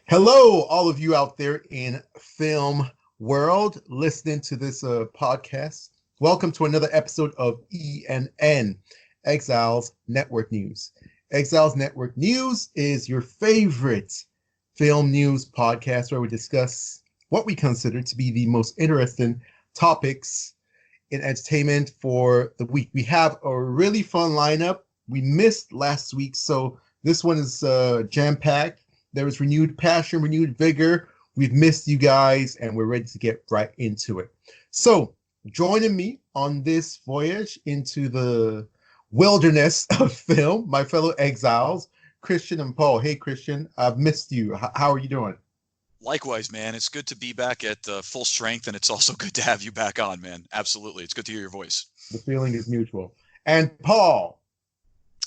Hello, all of you out there in film world listening to this podcast. Welcome to another episode of ENN, Exiles Network News. Exiles Network News is your favorite film news podcast where we discuss what we consider to be the most interesting topics in entertainment for the week. We have a really fun lineup. We missed last week, so this one is jam-packed. There was renewed passion, renewed vigor. We've missed you guys, and we're ready to get right into it. So, joining me on this voyage into the wilderness of film, my fellow exiles, Christian and Paul. Hey, Christian, I've missed you. How are you doing? Likewise, man. It's good to be back at full strength, and it's also good to have you back on, man. Absolutely. It's good to hear your voice. The feeling is mutual. And Paul.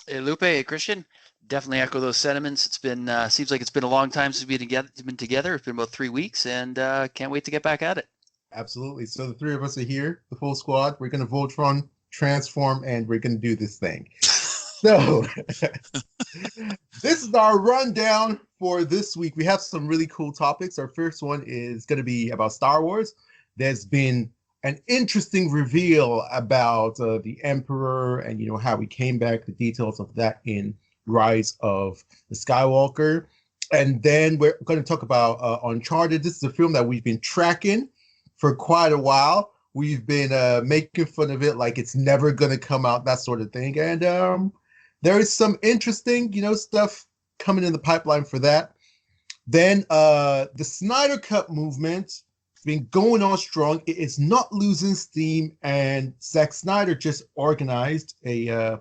Hey, Lupe, hey, Christian. Definitely echo those sentiments. It's been seems like it's been a long time since we've been together. It's been about 3 weeks, and can't wait to get back at it. Absolutely. So the three of us are here, the full squad. We're going to Voltron, transform, and we're going to do this thing. So this is our rundown for this week. We have some really cool topics. Our first one is going to be about Star Wars. There's been an interesting reveal about the Emperor and, how he came back, the details of that in Rise of the Skywalker. And then we're going to talk about Uncharted. This is a film that we've been tracking for quite a while. We've been making fun of it like it's never going to come out, that sort of thing. And there is some interesting, stuff coming in the pipeline for that. Then the Snyder Cut movement has been going on strong. It is not losing steam. And Zack Snyder just organized a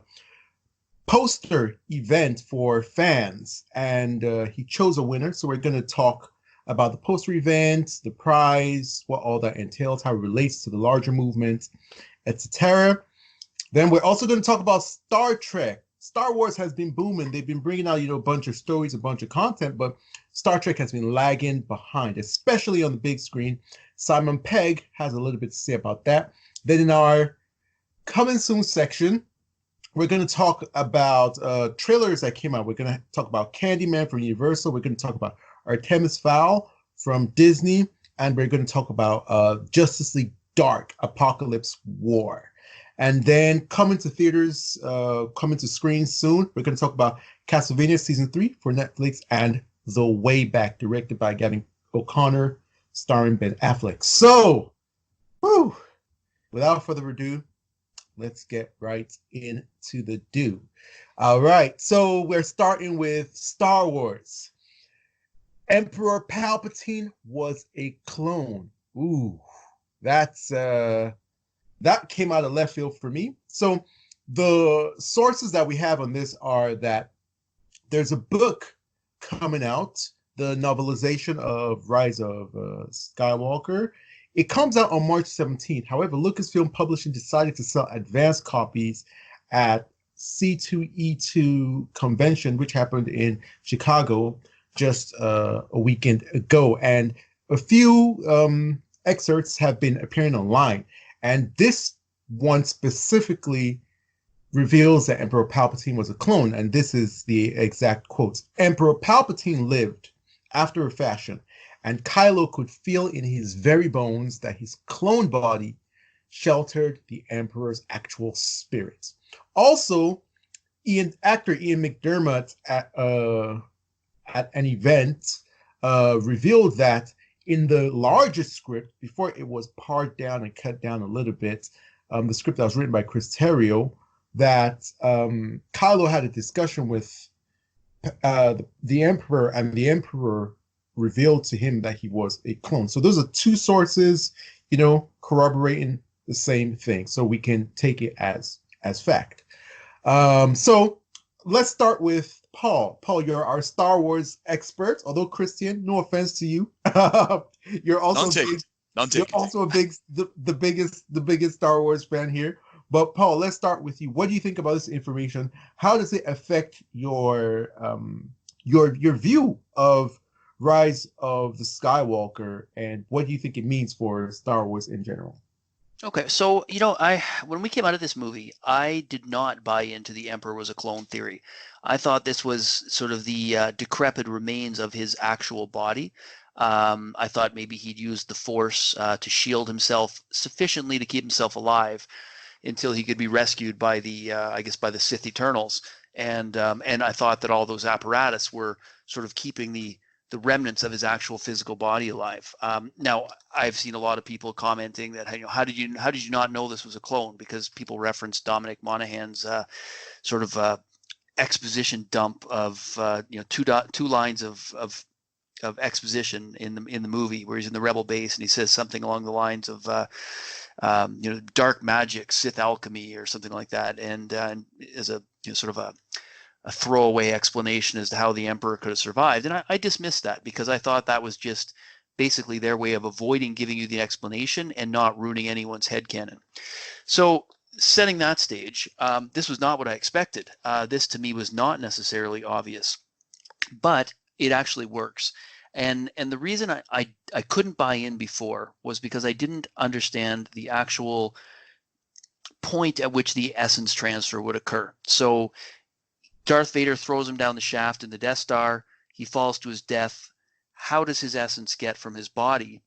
poster event for fans, and he chose a winner. So we're going to talk about the poster event, the prize, what all that entails, how it relates to the larger movement, etc. Then we're also going to talk about Star Trek. Star Wars has been booming. They've been bringing out, a bunch of stories, a bunch of content, but Star Trek has been lagging behind, especially on the big screen. Simon Pegg has a little bit to say about that. Then in our coming soon section, we're going to talk about trailers that came out. We're going to talk about Candyman from Universal. We're going to talk about Artemis Fowl from Disney. And we're going to talk about Justice League Dark, Apokolips War. And then coming to theaters, coming to screens soon, we're going to talk about Castlevania Season 3 for Netflix and The Way Back, directed by Gavin O'Connor, starring Ben Affleck. So, without further ado, let's get right into the do. All right, so we're starting with Star Wars. Emperor Palpatine was a clone. Ooh, that's that came out of left field for me. So the sources that we have on this are that there's a book coming out, the novelization of Rise of Skywalker. It comes out on March 17th. However, Lucasfilm Publishing decided to sell advanced copies at C2E2 convention, which happened in Chicago just a weekend ago. And a few excerpts have been appearing online. And this one specifically reveals that Emperor Palpatine was a clone. And this is the exact quotes. Emperor Palpatine lived after a fashion, and Kylo could feel in his very bones that his clone body sheltered the Emperor's actual spirit. Also, actor Ian McDermott at an event revealed that in the larger script, before it was pared down and cut down a little bit, the script that was written by Chris Terrio, that Kylo had a discussion with the Emperor, and the Emperor revealed to him that he was a clone. So those are two sources, corroborating the same thing. So we can take it as fact. So let's start with Paul. Paul, you're our Star Wars expert. Although Christian, no offense to you, you're also the biggest Star Wars fan here. But Paul, let's start with you. What do you think about this information? How does it affect your view of Rise of the Skywalker, and what do you think it means for Star Wars in general? Okay, so I when we came out of this movie, I did not buy into the Emperor was a clone theory. I thought this was sort of the decrepit remains of his actual body. I thought maybe he'd used the Force to shield himself sufficiently to keep himself alive until he could be rescued by I guess by the Sith Eternals. And I thought that all those apparatus were sort of keeping the remnants of his actual physical body alive. Now, I've seen a lot of people commenting that, how did you not know this was a clone? Because people reference Dominic Monaghan's sort of exposition dump of two lines of exposition in the movie where he's in the rebel base and he says something along the lines of dark magic, Sith alchemy, or something like that, and as a sort of a throwaway explanation as to how the Emperor could have survived. And I dismissed that because I thought that was just basically their way of avoiding giving you the explanation and not ruining anyone's headcanon. So setting that stage, this was not what I expected. This to me was not necessarily obvious, but it actually works. And the reason I couldn't buy in before was because I didn't understand the actual point at which the essence transfer would occur. So Darth Vader throws him down the shaft in the Death Star. He falls to his death. How does his essence get from his body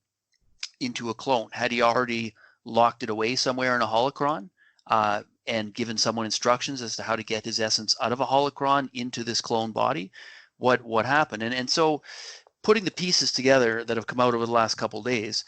into a clone? Had he already locked it away somewhere in a holocron and given someone instructions as to how to get his essence out of a holocron into this clone body? What happened? And so putting the pieces together that have come out over the last couple of days,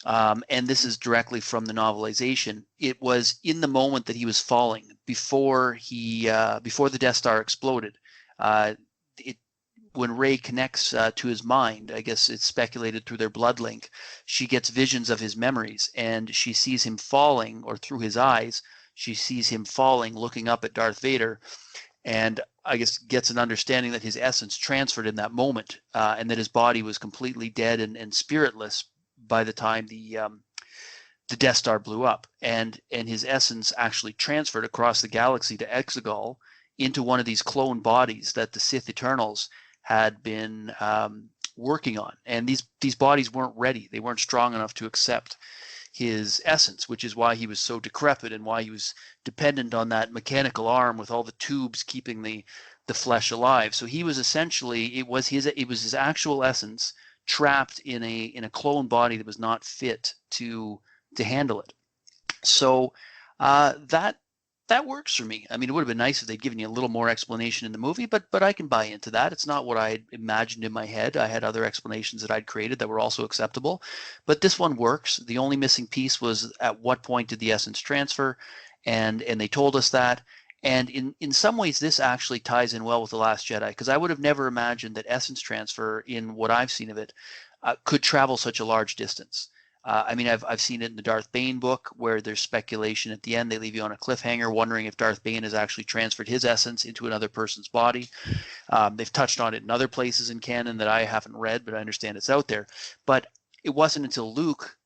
and this is directly from the novelization. It was in the moment that he was falling, before the Death Star exploded. When Rey connects to his mind, I guess it's speculated through their blood link, she gets visions of his memories, and she sees him falling, or through his eyes, she sees him falling, looking up at Darth Vader, and I guess gets an understanding that his essence transferred in that moment, and that his body was completely dead and spiritless by the time the Death Star blew up, and his essence actually transferred across the galaxy to Exegol into one of these clone bodies that the Sith Eternals had been working on, and these bodies weren't ready; they weren't strong enough to accept his essence, which is why he was so decrepit and why he was dependent on that mechanical arm with all the tubes keeping the flesh alive. So he was essentially it was his actual essence trapped in a clone body that was not fit to handle it. So that works for me. I mean, it would have been nice if they'd given you a little more explanation in the movie, but I can buy into that. It's not what I imagined in my head. I had other explanations that I'd created that were also acceptable, but this one works. The only missing piece was at what point did the essence transfer, and they told us that. And in some ways, this actually ties in well with The Last Jedi, because I would have never imagined that essence transfer, in what I've seen of it, could travel such a large distance. I mean, I've seen it in the Darth Bane book, where there's speculation at the end. They leave you on a cliffhanger wondering if Darth Bane has actually transferred his essence into another person's body. They've touched on it in other places in canon that I haven't read, but I understand it's out there. But it wasn't until Luke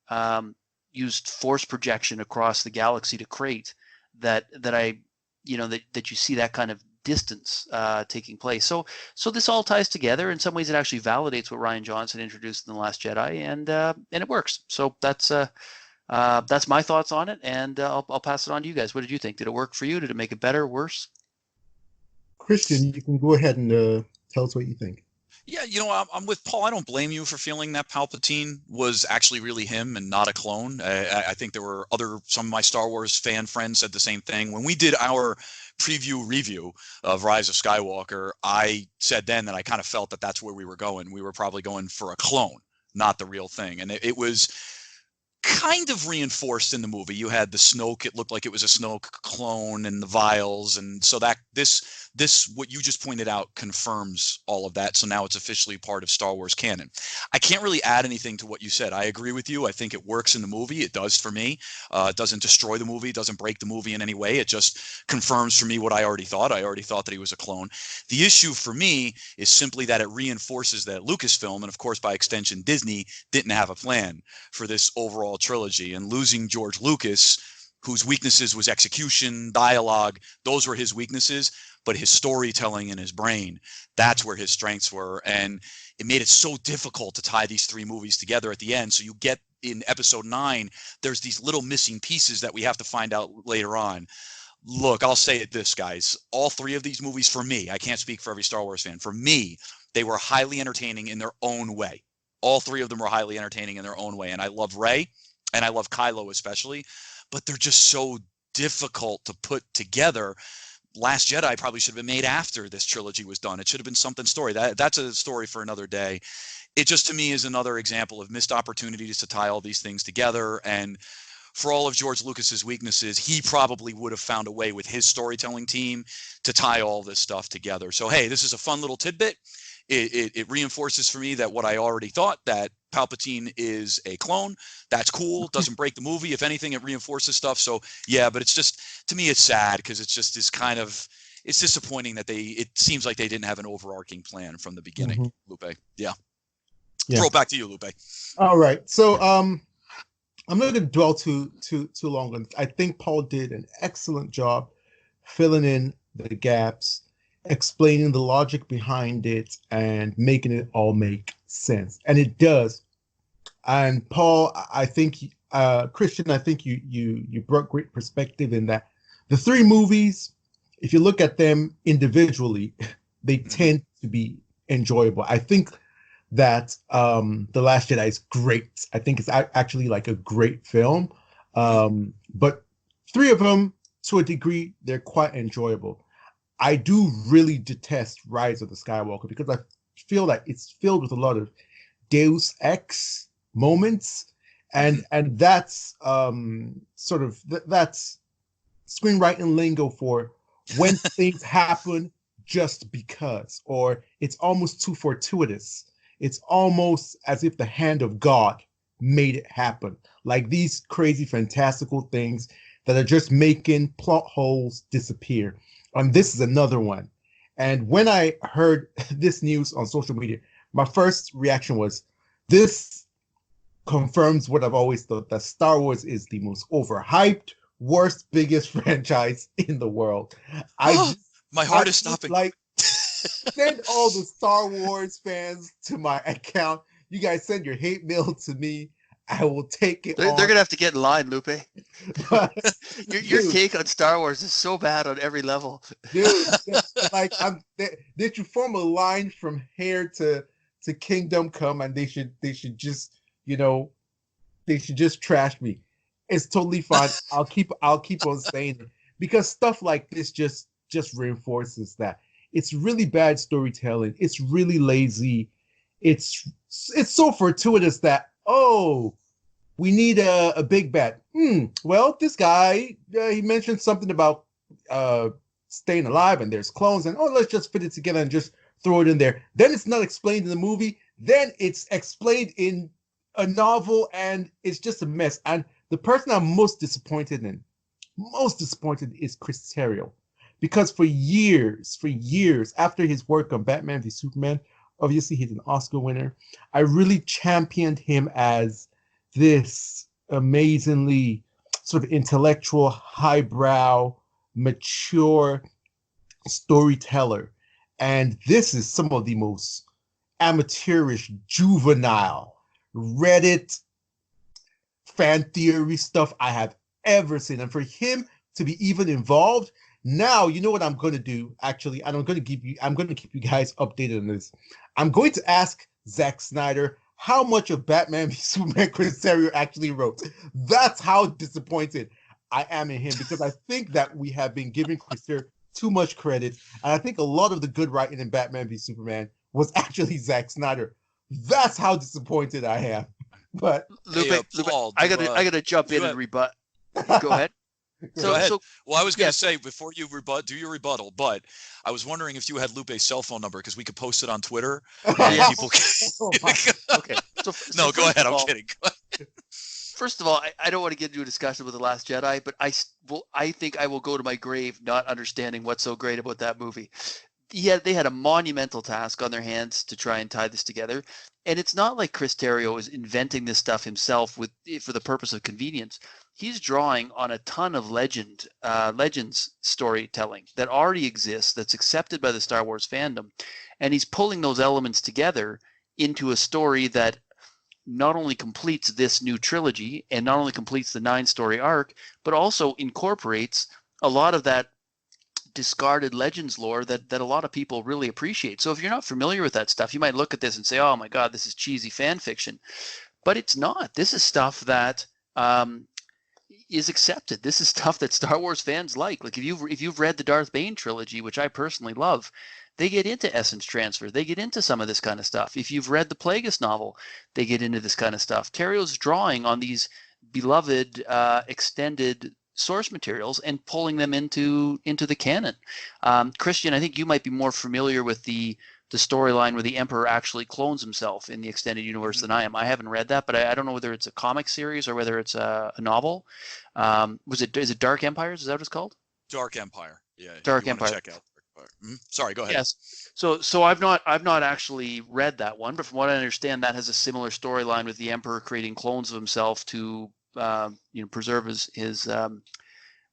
used force projection across the galaxy to Crate that I, that you see that kind of distance taking place. So this all ties together. In some ways, it actually validates what Rian Johnson introduced in The Last Jedi, and it works. So that's my thoughts on it, and I'll pass it on to you guys. What did you think? Did it work for you? Did it make it better, worse? Christian, you can go ahead and tell us what you think. Yeah, I'm with Paul. I don't blame you for feeling that Palpatine was actually really him and not a clone. I think there were some of my Star Wars fan friends said the same thing. When we did our preview review of Rise of Skywalker, I said then that I kind of felt that that's where we were going. We were probably going for a clone, not the real thing. And it was kind of reinforced in the movie. You had the Snoke, it looked like it was a Snoke clone, and the vials, and so that this what you just pointed out confirms all of that. So now it's officially part of Star Wars canon. I can't really add anything to what you said. I agree with you. I think it works in the movie. It does for me. It doesn't destroy the movie. It doesn't break the movie in any way. It just confirms for me what I already thought. I already thought that he was a clone. The issue for me is simply that it reinforces that Lucasfilm, and of course by extension Disney, didn't have a plan for this overall trilogy, and losing George Lucas, whose weaknesses was execution, dialogue, those were his weaknesses, but his storytelling and his brain, that's where his strengths were. And it made it so difficult to tie these three movies together at the end. So you get in episode 9, there's these little missing pieces that we have to find out later on. Look, I'll say it this, guys. All 3 of these movies, for me, I can't speak for every Star Wars fan. For me, they were highly entertaining in their own way. All 3 of them were highly entertaining in their own way. And I love Rey, and I love Kylo especially, but they're just so difficult to put together. Last Jedi probably should have been made after this trilogy was done. It should have been something story. That's a story for another day. It just, to me, is another example of missed opportunities to tie all these things together. And for all of George Lucas's weaknesses, he probably would have found a way with his storytelling team to tie all this stuff together. So, hey, this is a fun little tidbit. It reinforces for me that what I already thought, that Palpatine is a clone. That's cool. Doesn't break the movie. If anything, it reinforces stuff. So yeah, but it's just, to me, it's sad because it's just this kind of, it's disappointing that it seems like they didn't have an overarching plan from the beginning. Lupe. Yeah. Throw it back to you, Lupe. All right. So I'm not going to dwell too long on this. I think Paul did an excellent job filling in the gaps, explaining the logic behind it, and making it all make sense. And it does. And Paul, I think, Christian, I think you brought great perspective in that the 3 movies, if you look at them individually, they tend to be enjoyable. I think that The Last Jedi is great. I think it's actually like a great film. But 3 of them, to a degree, they're quite enjoyable. I do really detest Rise of the Skywalker because I feel that it's filled with a lot of Deus Ex moments, and that's that's screenwriting lingo for when things happen just because, or it's almost too fortuitous. It's almost as if the hand of God made it happen. Like these crazy, fantastical things that are just making plot holes disappear. And this is another one. And when I heard this news on social media, my first reaction was, this confirms what I've always thought, that Star Wars is the most overhyped, worst, biggest franchise in the world. My heart is stopping. Like, send all the Star Wars fans to my account. You guys send your hate mail to me. I will take it. They're going to have to get in line, Lupe. Your take on Star Wars is so bad on every level. Dude, like, they should form a line from here to Kingdom Come, and they should just, they should just trash me. It's totally fine. I'll keep on saying it because stuff like this just reinforces that it's really bad storytelling. It's really lazy. It's so fortuitous that, oh, we need a big bad. Well, this guy, he mentioned something about staying alive and there's clones, and let's just fit it together and just throw it in there. Then it's not explained in the movie. Then it's explained in a novel, and it's just a mess. And the person I'm most disappointed is Chris Terrio, because for years, after his work on Batman v Superman, obviously he's an Oscar winner, I really championed him as this amazingly sort of intellectual, highbrow, mature storyteller. And this is some of the most amateurish, juvenile, Reddit fan theory stuff I have ever seen. And for him to be even involved, now you know what I'm going to do. Actually, I'm going to keep you guys updated on this. I'm going to ask Zack Snyder how much of Batman v Superman Chris Terrio actually wrote. That's how disappointed I am in him, because I think that we have been giving Chris Terrio too much credit, and I think a lot of the good writing in Batman v Superman was actually Zack Snyder. That's how disappointed I am. But Lupe, Paul, I gotta jump in and rebut. Go ahead. Go ahead. Well, I was going to say, before you do your rebuttal, but I was wondering if you had Lupe's cell phone number, because we could post it on Twitter. And people Okay. No, go ahead. I'm kidding. First of all, I don't want to get into a discussion with The Last Jedi, but I think I will go to my grave not understanding what's so great about that movie. Yeah, they had a monumental task on their hands to try and tie this together. And it's not like Chris Terrio is inventing this stuff himself for the purpose of convenience. He's drawing on a ton of legends storytelling that already exists, that's accepted by the Star Wars fandom. And he's pulling those elements together into a story that not only completes this new trilogy and not only completes the 9-story arc, but also incorporates a lot of that discarded Legends lore that a lot of people really appreciate. So if you're not familiar with that stuff, you might look at this and say, oh my God, this is cheesy fan fiction. But it's not. This is stuff that is accepted. This is stuff that Star Wars fans like. Like if you've read the Darth Bane trilogy, which I personally love, they get into essence transfer. They get into some of this kind of stuff. If you've read the Plagueis novel, they get into this kind of stuff. Terrio's drawing on these beloved extended source materials and pulling them into the canon. Christian, I think you might be more familiar with the storyline where the Emperor actually clones himself in the extended universe than I am. I haven't read that, but I don't know whether it's a comic series or whether it's a novel. Is it Dark Empires? Is that what it's called? Dark Empire. Yeah. Dark Empire. Check out. Sorry, go ahead. Yes. So I've not actually read that one, but from what I understand, that has a similar storyline with the Emperor creating clones of himself to preserve his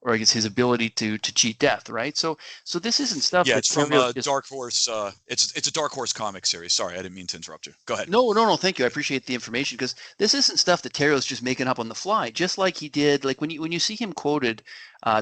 or I guess his ability to cheat death, right? So this isn't stuff. Yeah, it's from Dark Horse. It's a Dark Horse comic series. Sorry, I didn't mean to interrupt you. Go ahead. No. Thank you. I appreciate the information because this isn't stuff that Terrio's just making up on the fly. Just like he did, like when you see him quoted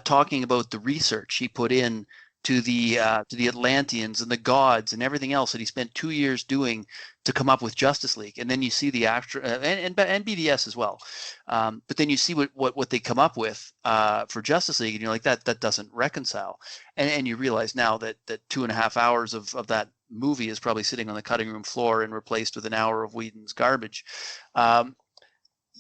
talking about the research he put in to the Atlanteans and the gods and everything else that he spent 2 years doing to come up with Justice League, and then you see the actual and BVS as well, but then you see what they come up with for Justice League, and you're like that doesn't reconcile, and you realize now that 2.5 hours of that movie is probably sitting on the cutting room floor and replaced with an hour of Whedon's garbage.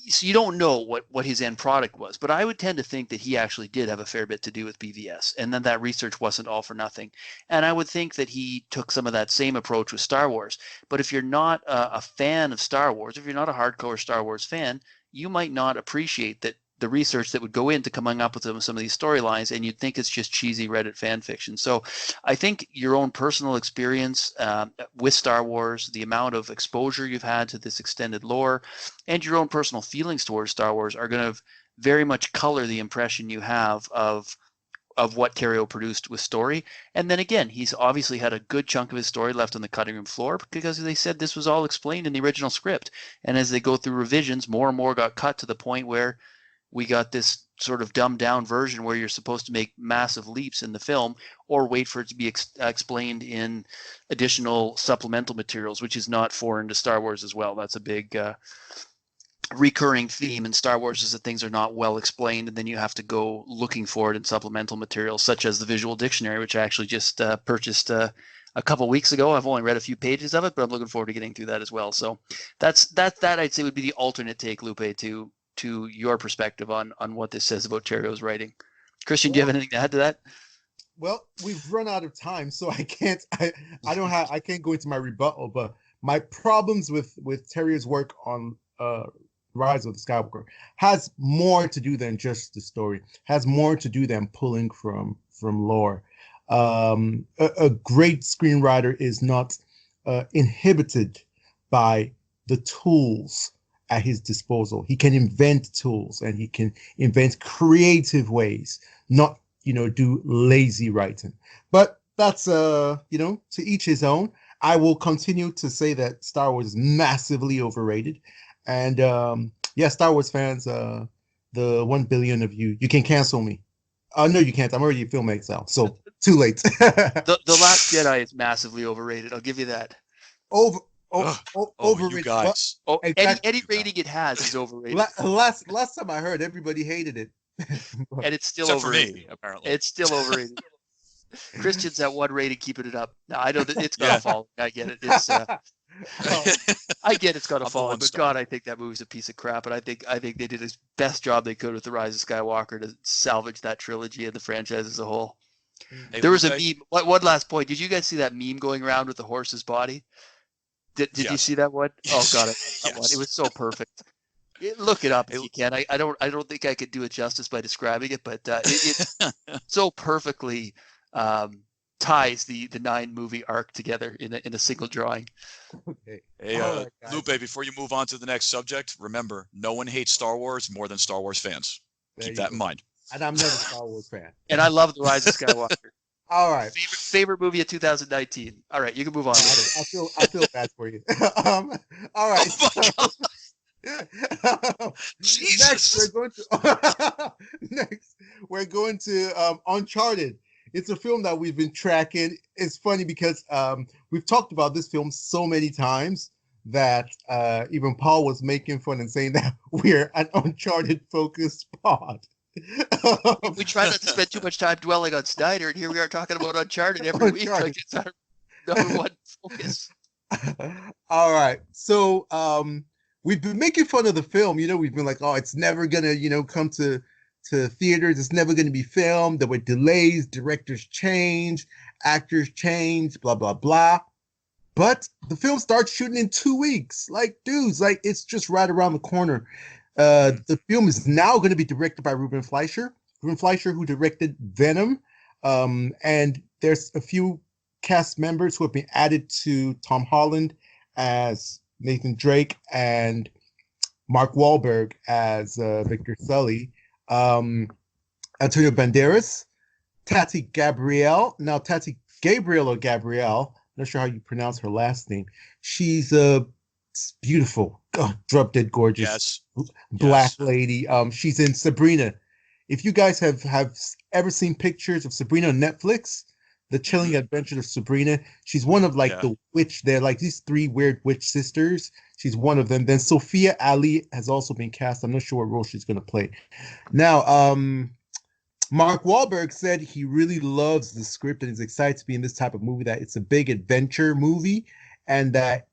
So you don't know what his end product was, but I would tend to think that he actually did have a fair bit to do with BVS, and then that research wasn't all for nothing. And I would think that he took some of that same approach with Star Wars. But if you're not a fan of Star Wars, if you're not a hardcore Star Wars fan, you might not appreciate that the research that would go into coming up with some of these storylines, and you'd think it's just cheesy Reddit fan fiction. So I think your own personal experience with Star Wars, the amount of exposure you've had to this extended lore, and your own personal feelings towards Star Wars are going to very much color the impression you have of what Terrio produced with story. And then again, he's obviously had a good chunk of his story left on the cutting room floor because they said this was all explained in the original script. And as they go through revisions, more and more got cut to the point where we got this sort of dumbed down version where you're supposed to make massive leaps in the film or wait for it to be explained in additional supplemental materials, which is not foreign to Star Wars as well. That's a big recurring theme in Star Wars, is that things are not well explained, and then you have to go looking for it in supplemental materials, such as the Visual Dictionary, which I actually just purchased a couple weeks ago. I've only read a few pages of it, but I'm looking forward to getting through that as well. So that I'd say would be the alternate take, Lupe, to your perspective on what this says about Terrio's writing. Christian, do you have anything to add to that? Well, we've run out of time, so I can't go into my rebuttal, but my problems with Terrio's work on Rise of the Skywalker has more to do than just the story, has more to do than pulling from lore. A great screenwriter is not inhibited by the tools at his disposal. He can invent tools, and he can invent creative ways, not do lazy writing. But that's to each his own. I will continue to say that Star Wars is massively overrated, and Star Wars fans, the 1 billion of you can cancel me. No, you can't. I'm already a film exile, so too late. The Last Jedi is massively overrated. I'll give you that. Overrated. You guys. Exactly. Any rating it has is overrated. Last time I heard, everybody hated it. And it's still Except overrated. for me, apparently. It's still overrated. Christian's at one rating, keeping it up. No, I know that it's got to fall. I get it. It's I get it's got to fall. But God, I think that movie's a piece of crap. And I think they did as best job they could with The Rise of Skywalker to salvage that trilogy and the franchise as a whole. Hey, there was a meme. One last point. Did you guys see that meme going around with the horse's body? Did you see that one? Oh God, that one. It was so perfect. Look it up if you can. I don't think I could do it justice by describing it, but it so perfectly ties the 9-movie arc together in a single drawing. Okay. Hey, Lupe, before you move on to the next subject, remember, no one hates Star Wars more than Star Wars fans. Keep that in mind. And I'm not a Star Wars fan. And I love The Rise of Skywalker. All right. Favorite movie of 2019. All right, you can move on. I feel bad for you. All right. Oh my God. Next, we're Jesus. going to next we're going to Uncharted. It's a film that we've been tracking. It's funny because we've talked about this film so many times that even Paul was making fun and saying that we're an Uncharted focused pod. We try not to spend too much time dwelling on Snyder, and here we are talking about Uncharted every week, Uncharted. like it's our number one focus. All right. So we've been making fun of the film. We've been like, oh, it's never gonna, come to theaters. It's never gonna be filmed. There were delays, directors change, actors change, blah blah blah. But the film starts shooting in 2 weeks. Like, dudes, like it's just right around the corner. The film is now going to be directed by Ruben Fleischer. Ruben Fleischer, who directed Venom, and there's a few cast members who have been added to Tom Holland as Nathan Drake and Mark Wahlberg as Victor Sully. Antonio Banderas, Tati Gabrielle. Now, Tati Gabrielle or Gabrielle, not sure how you pronounce her last name. She's beautiful, drop dead gorgeous, black lady. She's in Sabrina. If you guys have ever seen pictures of Sabrina on Netflix, The Chilling Adventures of Sabrina, she's one of the witch. They're like these three weird witch sisters. She's one of them. Then Sophia Ali has also been cast. I'm not sure what role she's going to play. Now, Mark Wahlberg said he really loves the script and is excited to be in this type of movie, that it's a big adventure movie and that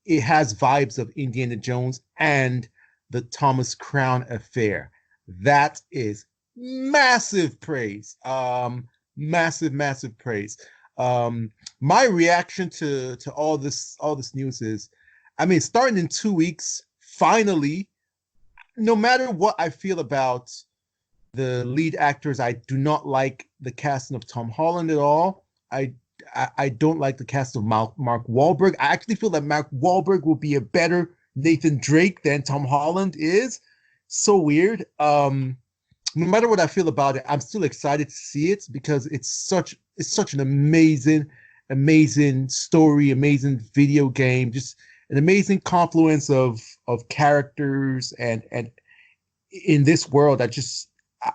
it has vibes of Indiana Jones and the Thomas Crown Affair. That is massive praise. Massive praise. My reaction to all this news is, starting in 2 weeks, finally, no matter what I feel about the lead actors, I do not like the casting of Tom Holland at all. I don't like the cast of Mark Wahlberg. I actually feel that Mark Wahlberg will be a better Nathan Drake than Tom Holland is. So weird. No matter what I feel about it, I'm still excited to see it because it's such an amazing story, amazing video game, just an amazing confluence of characters and in this world.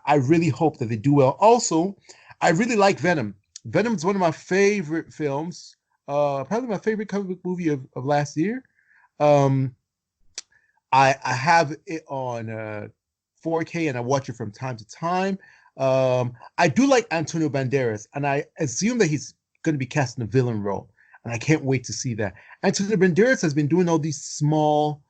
I really hope that they do well. Also, I really like Venom. Venom is one of my favorite films. Probably my favorite comic book movie of last year. I have it on 4K and I watch it from time to time. I do like Antonio Banderas, and I assume that he's going to be casting a villain role, and I can't wait to see that. Antonio Banderas has been doing all these small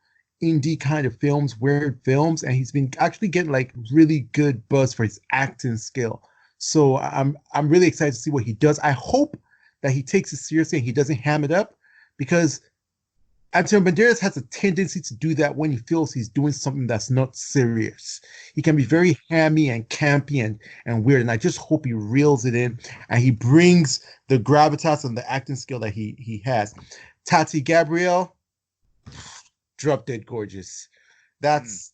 indie kind of films, weird films, and he's been actually getting like really good buzz for his acting skill. So I'm really excited to see what he does. I hope that he takes it seriously and he doesn't ham it up, because Antonio Banderas has a tendency to do that when he feels he's doing something that's not serious. He can be very hammy and campy and weird, and I just hope he reels it in and he brings the gravitas and the acting skill that he has. Tati Gabrielle, drop dead gorgeous. That's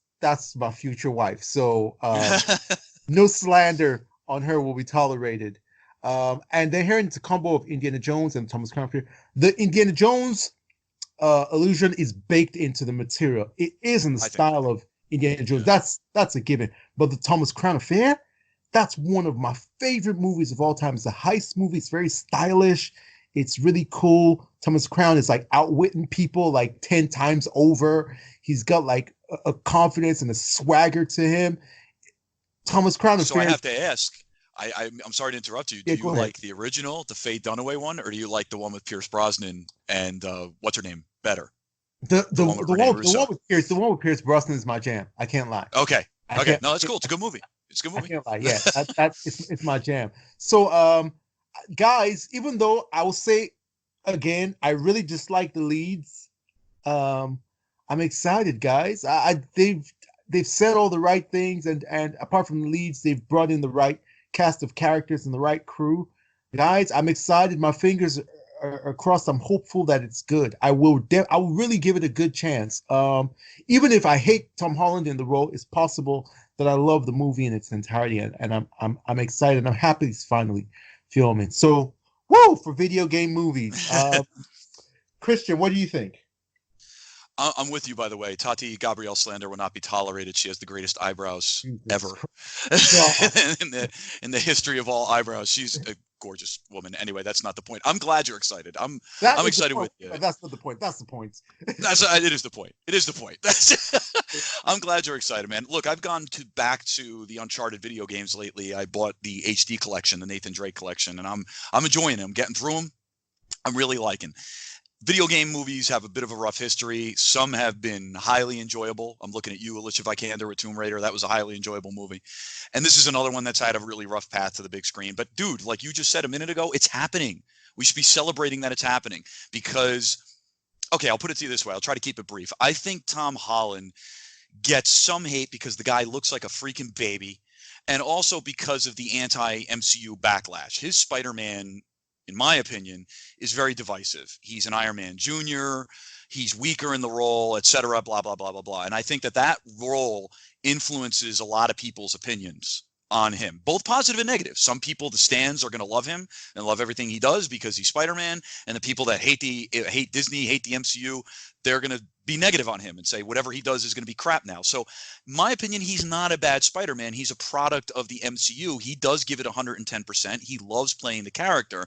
my future wife. So no slander on her will be tolerated. And then here it's a combo of Indiana Jones and Thomas Crown Affair. The Indiana Jones illusion is baked into the material. It is in the style of Indiana Jones. Yeah. That's a given. But the Thomas Crown Affair, that's one of my favorite movies of all time. It's a heist movie. It's very stylish. It's really cool. Thomas Crown is like outwitting people like 10 times over. He's got like a confidence and a swagger to him. Thomas Crown Affair. So I have to ask, I'm sorry to interrupt you. Do you like the original, the Faye Dunaway one, or do you like the one with Pierce Brosnan and what's her name better? The one with Pierce Brosnan is my jam. I can't lie. Okay. No, that's cool. It's a good movie. I can't lie. Yeah, it's my jam. So, guys, even though I will say again, I really dislike the leads. I'm excited, guys. They've said all the right things, and apart from the leads, they've brought in the right cast of characters and the right crew. Guys, I'm excited. My fingers are crossed. I'm hopeful that it's good. I will really give it a good chance. Even if I hate Tom Holland in the role, it's possible that I love the movie in its entirety, and I'm excited. I'm happy it's finally filming. So, woo, for video game movies. Christian, what do you think? I'm with you, by the way. Tati Gabrielle slander will not be tolerated. She has the greatest eyebrows Jesus ever Christ. in the history of all eyebrows. She's a gorgeous woman. Anyway, that's not the point. I'm glad you're excited. I'm That is the excited point. with you. But that's not the point. That's the point. It is the point. It is the point. I'm glad you're excited, man. Look, I've gone back to the Uncharted video games lately. I bought the HD collection, the Nathan Drake collection, and I'm enjoying them. Getting through them. I'm really liking. Video game movies have a bit of a rough history. Some have been highly enjoyable. I'm looking at you, Alicia Vikander with Tomb Raider. That was a highly enjoyable movie. And this is another one that's had a really rough path to the big screen. But dude, like you just said a minute ago, it's happening. We should be celebrating that it's happening because, okay, I'll put it to you this way. I'll try to keep it brief. I think Tom Holland gets some hate because the guy looks like a freaking baby, and also because of the anti-MCU backlash. His Spider-Man, in my opinion, is very divisive. He's an Iron Man Jr., he's weaker in the role, etc., blah, blah, blah, blah, blah. And I think that role influences a lot of people's opinions on him, both positive and negative. Some people, the stands, are going to love him and love everything he does because he's Spider-Man, and the people that hate Disney, hate the MCU, they're going to be negative on him and say whatever he does is going to be crap now. So my opinion, he's not a bad Spider-Man. He's a product of the MCU. He does give it 110%. He loves playing the character.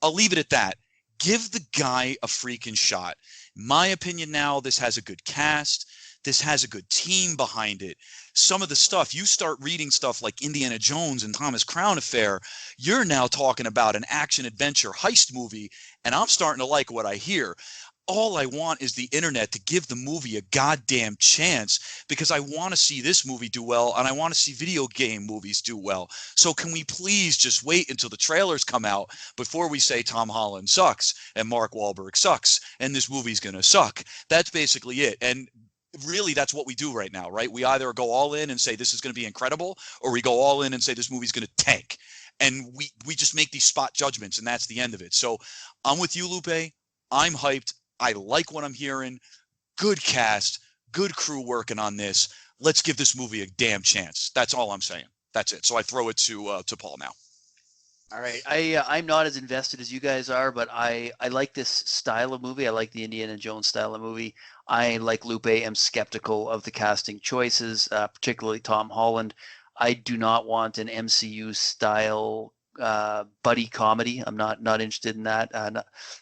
I'll leave it at that. Give the guy a freaking shot. My opinion now, this has a good cast. This has a good team behind it. Some of the stuff, you start reading stuff like Indiana Jones and Thomas Crown Affair, you're now talking about an action-adventure heist movie, and I'm starting to like what I hear. All I want is the internet to give the movie a goddamn chance because I want to see this movie do well and I want to see video game movies do well. So can we please just wait until the trailers come out before we say Tom Holland sucks and Mark Wahlberg sucks and this movie's going to suck? That's basically it. And really, that's what we do right now, right? We either go all in and say this is going to be incredible, or we go all in and say this movie's going to tank. And we just make these spot judgments, and that's the end of it. So I'm with you, Lupe. I'm hyped. I like what I'm hearing. Good cast, good crew working on this. Let's give this movie a damn chance. That's all I'm saying. That's it. So I throw it to Paul now. All right. I'm not as invested as you guys are, but I like this style of movie. I like the Indiana Jones style of movie. I, like Lupe, am skeptical of the casting choices, particularly Tom Holland. I do not want an MCU style buddy comedy. I'm not interested in that.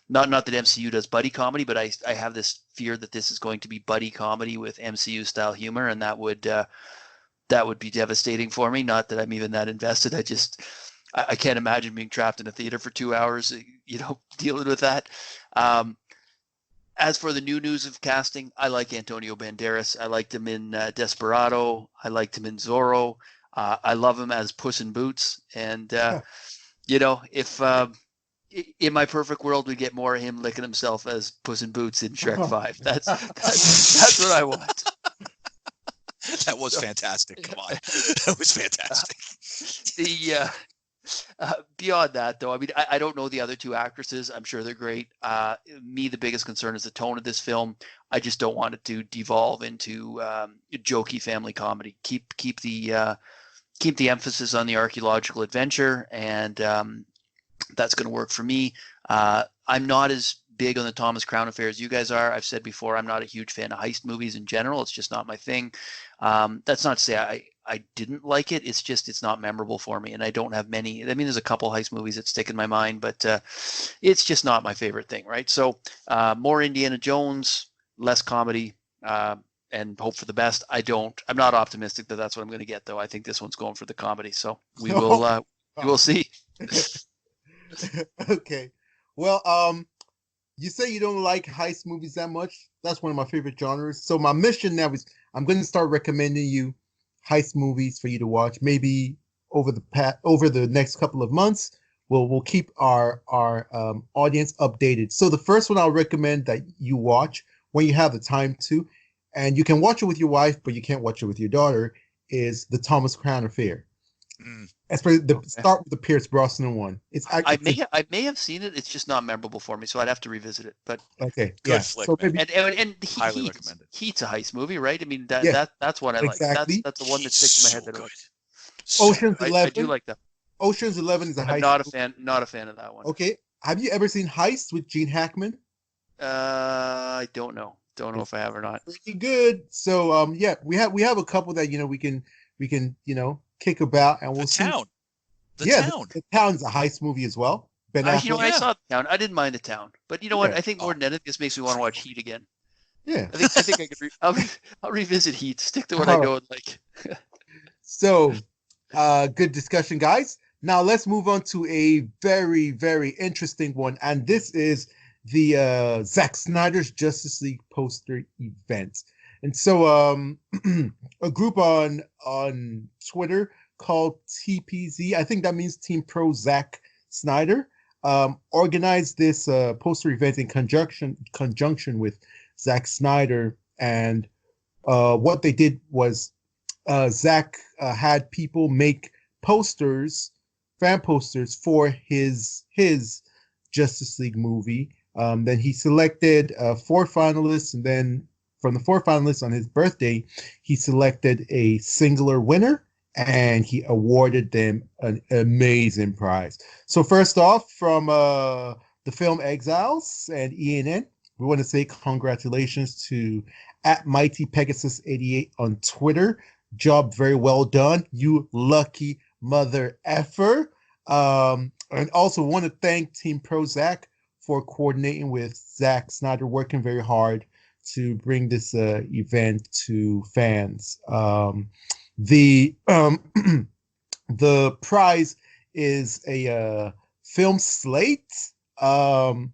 Not that MCU does buddy comedy, but I have this fear that this is going to be buddy comedy with MCU style humor, and that would be devastating for me. Not that I'm even that invested. I can't imagine being trapped in a theater for 2 hours, dealing with that. As for the new news of casting, I like Antonio Banderas. I liked him in Desperado. I liked him in Zorro. I love him as Puss in Boots. And, if in my perfect world, we get more of him licking himself as Puss in Boots in Shrek 5. That's what I want. That was fantastic. Come on. That was fantastic. Beyond that, though, I mean, I don't know the other two actresses. I'm sure they're great. The biggest concern is the tone of this film. I just don't want it to devolve into jokey family comedy. Keep the emphasis on the archaeological adventure, and that's going to work for me. I'm not as big on the Thomas Crown Affair as you guys are. I've said before, I'm not a huge fan of heist movies in general. It's just not my thing. That's not to say I didn't like it. It's just it's not memorable for me, and I don't have many. I mean, there's a couple heist movies that stick in my mind, but it's just not my favorite thing, right? So more Indiana Jones, less comedy, and hope for the best. I'm not optimistic that that's what I'm going to get, though. I think this one's going for the comedy, so we will see. Okay, well, you say you don't like heist movies that much. That's one of my favorite genres. So my mission now is I'm going to start recommending you heist movies for you to watch. Maybe over the next couple of months, we'll keep our audience updated. So the first one I'll recommend that you watch when you have the time to, and you can watch it with your wife, but you can't watch it with your daughter, is the Thomas Crown Affair. Start with the Pierce Brosnan one. I may have seen it. It's just not memorable for me, so I'd have to revisit it. But okay, good flick. So maybe, and highly recommended. Heat's a heist movie, right? I mean that's what I like. Exactly. That's the one that sticks in my head. So that good. Ocean's 11. I do like that. Ocean's 11 is a heist. I'm not a fan of that one. Okay, have you ever seen Heist with Gene Hackman? I don't know. Don't know if I have or not. Pretty good. So yeah, we have a couple that we can kick about, and we'll The see. Town. The Yeah, Town. the Town's a heist movie as well. Ben You know, Affleck. I Yeah. saw The Town. I didn't mind The Town, but you know what? Yeah. I think more than anything, this makes me want to watch Heat again. Yeah. I think I could. I'll revisit Heat. Stick to what I All right. know and like. So, good discussion, guys. Now let's move on to a very, very interesting one, and this is the Zack Snyder's Justice League poster event. And so, a group on Twitter called TPZ, I think that means Team Pro Zack Snyder, organized this poster event in conjunction with Zack Snyder, and what they did was Zack had people make posters, fan posters for his Justice League movie. Then he selected 4 finalists, and then from the 4 finalists on his birthday, he selected a singular winner, and he awarded them an amazing prize. So first off, from the film Exiles and ENN, we want to say congratulations to @MightyPegasus88 on Twitter. Job very well done, you lucky mother effer. And also want to thank Team Pro Zack for coordinating with Zack Snyder, working very hard to bring this event to fans. The the prize is a film slate, and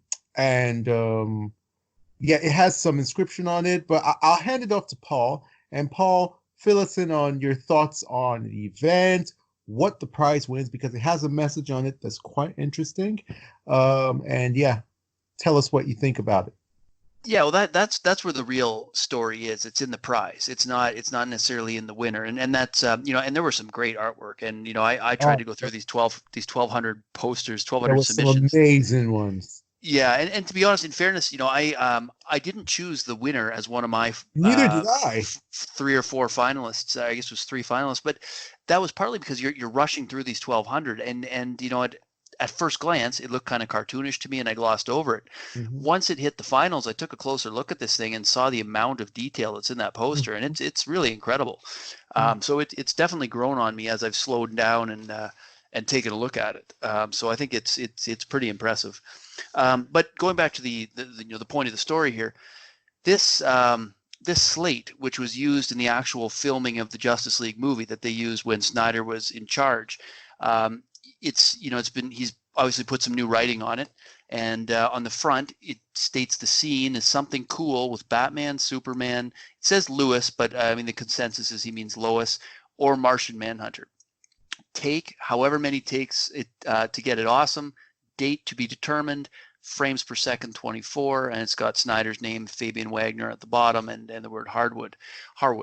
yeah, it has some inscription on it, but I'll hand it off to Paul. And Paul, fill us in on your thoughts on the event, what the prize wins, because it has a message on it that's quite interesting. And yeah, tell us what you think about it. Yeah, well, that's where the real story is. It's in the prize. It's not necessarily in the winner. And that's you know, and there were some great artwork. And you know, I tried to go through these 1,200 posters, There 1,200 were some submissions. amazing ones. Yeah, and to be honest, in fairness, you know, I didn't choose the winner as one of my Neither did I. 3 or 4 finalists. I guess it was 3 finalists, but that was partly because you're rushing through these 1,200, and you know, at first glance, it looked kind of cartoonish to me, and I glossed over it. Mhm. Once it hit the finals, I took a closer look at this thing and saw the amount of detail that's in that poster, and it's really incredible. So it's definitely grown on me as I've slowed down and taken a look at it. So I think it's pretty impressive. But going back to the you know, the point of the story here, this this slate, which was used in the actual filming of the Justice League movie that they used when Snyder was in charge, it's, you know, he's obviously put some new writing on it, and on the front it states the scene is something cool with Batman, Superman. It says Lewis, but I mean the consensus is he means Lois, or Martian Manhunter. Take however many takes it to get it awesome. Date to be determined. Frames per second 24, and it's got Snyder's name, Fabian Wagner, at the bottom, and the word Harwood,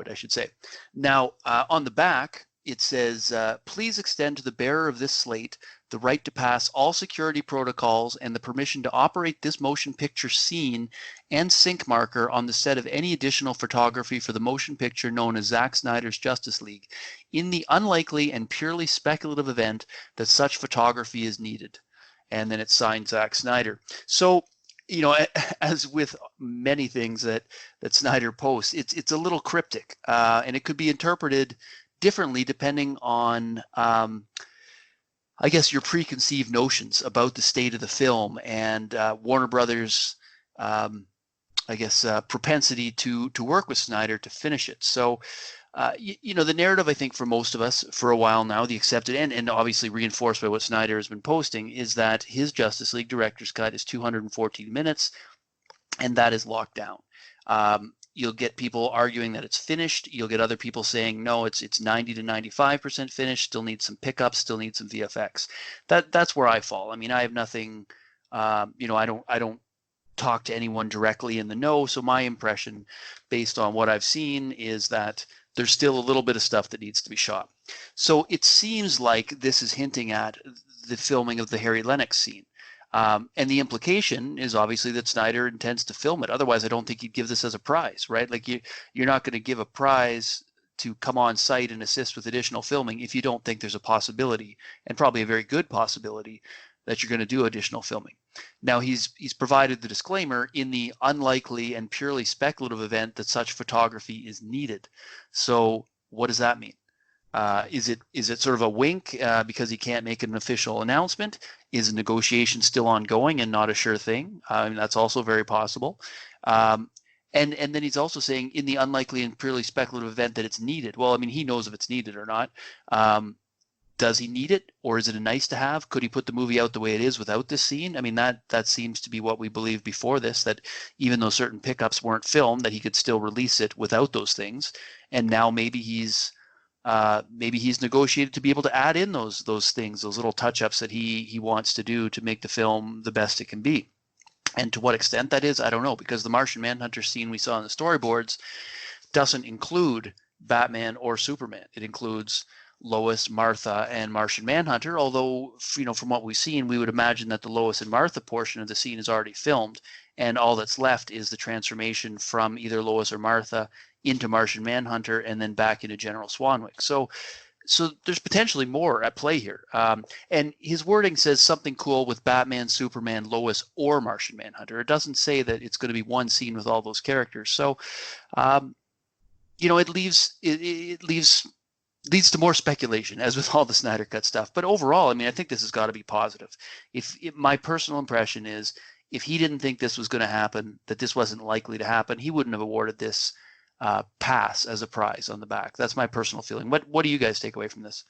I should say. Now on the back it says, please extend to the bearer of this slate the right to pass all security protocols and the permission to operate this motion picture scene and sync marker on the set of any additional photography for the motion picture known as Zack Snyder's Justice League, in the unlikely and purely speculative event that such photography is needed. And then it's signed Zack Snyder. So, you know, as with many things that Snyder posts, it's a little cryptic, and it could be interpreted differently depending on I guess your preconceived notions about the state of the film and Warner Brothers, I guess, propensity to work with Snyder to finish it. So, you know, the narrative, I think, for most of us for a while now, the accepted and obviously reinforced by what Snyder has been posting, is that his Justice League director's cut is 214 minutes, and that is locked down. You'll get people arguing that it's finished. You'll get other people saying, no, it's 90 to 95% finished, still needs some pickups, still needs some VFX. That's where I fall. I mean, I have nothing, you know, I don't talk to anyone directly in the know. So my impression based on what I've seen is that there's still a little bit of stuff that needs to be shot. So it seems like this is hinting at the filming of the Harry Lennox scene. And the implication is obviously that Snyder intends to film it. Otherwise, I don't think he'd give this as a prize, right? Like you're not going to give a prize to come on site and assist with additional filming if you don't think there's a possibility, and probably a very good possibility, that you're going to do additional filming. Now he's provided the disclaimer in the unlikely and purely speculative event that such photography is needed. So what does that mean? Is it sort of a wink because he can't make an official announcement? Is a negotiation still ongoing and not a sure thing? That's also very possible. And then he's also saying in the unlikely and purely speculative event that it's needed. Well, I mean, he knows if it's needed or not. Does he need it, or is it a nice to have? Could he put the movie out the way it is without this scene? I mean, that seems to be what we believed before this, that even though certain pickups weren't filmed, that he could still release it without those things. And now maybe he's negotiated to be able to add in those things, those little touch-ups that he wants to do to make the film the best it can be. And to what extent that is, I don't know, because the Martian Manhunter scene we saw in the storyboards doesn't include Batman or Superman. It includes Lois, Martha, and Martian Manhunter, although, from what we've seen, we would imagine that the Lois and Martha portion of the scene is already filmed, and all that's left is the transformation from either Lois or Martha into Martian Manhunter and then back into General Swanwick. So there's potentially more at play here. And his wording says something cool with Batman, Superman, Lois, or Martian Manhunter. It doesn't say that it's going to be one scene with all those characters. So, it leads to more speculation, as with all the Snyder Cut stuff. But overall, I mean, I think this has got to be positive. If my personal impression is, if he didn't think this was going to happen, that this wasn't likely to happen, he wouldn't have awarded this pass as a prize on the back. That's my personal feeling. What do you guys take away from this?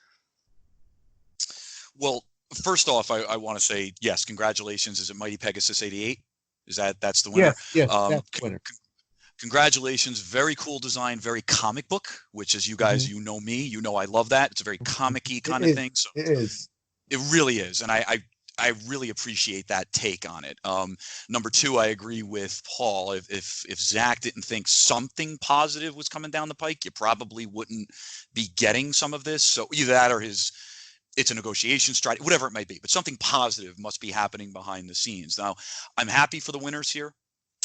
Well, first off, I want to say, yes, congratulations. Is it Mighty Pegasus 88? That's the winner? Yes, that's the winner. Congratulations. Very cool design, very comic book, which is, you guys, you know me, I love that. It's a very comic-y kind of thing. So it is. It really is. And I really appreciate that take on it. Number two, I agree with Paul. If Zack didn't think something positive was coming down the pike, you probably wouldn't be getting some of this. So either that or it's a negotiation strategy, whatever it might be, but something positive must be happening behind the scenes. Now, I'm happy for the winners here.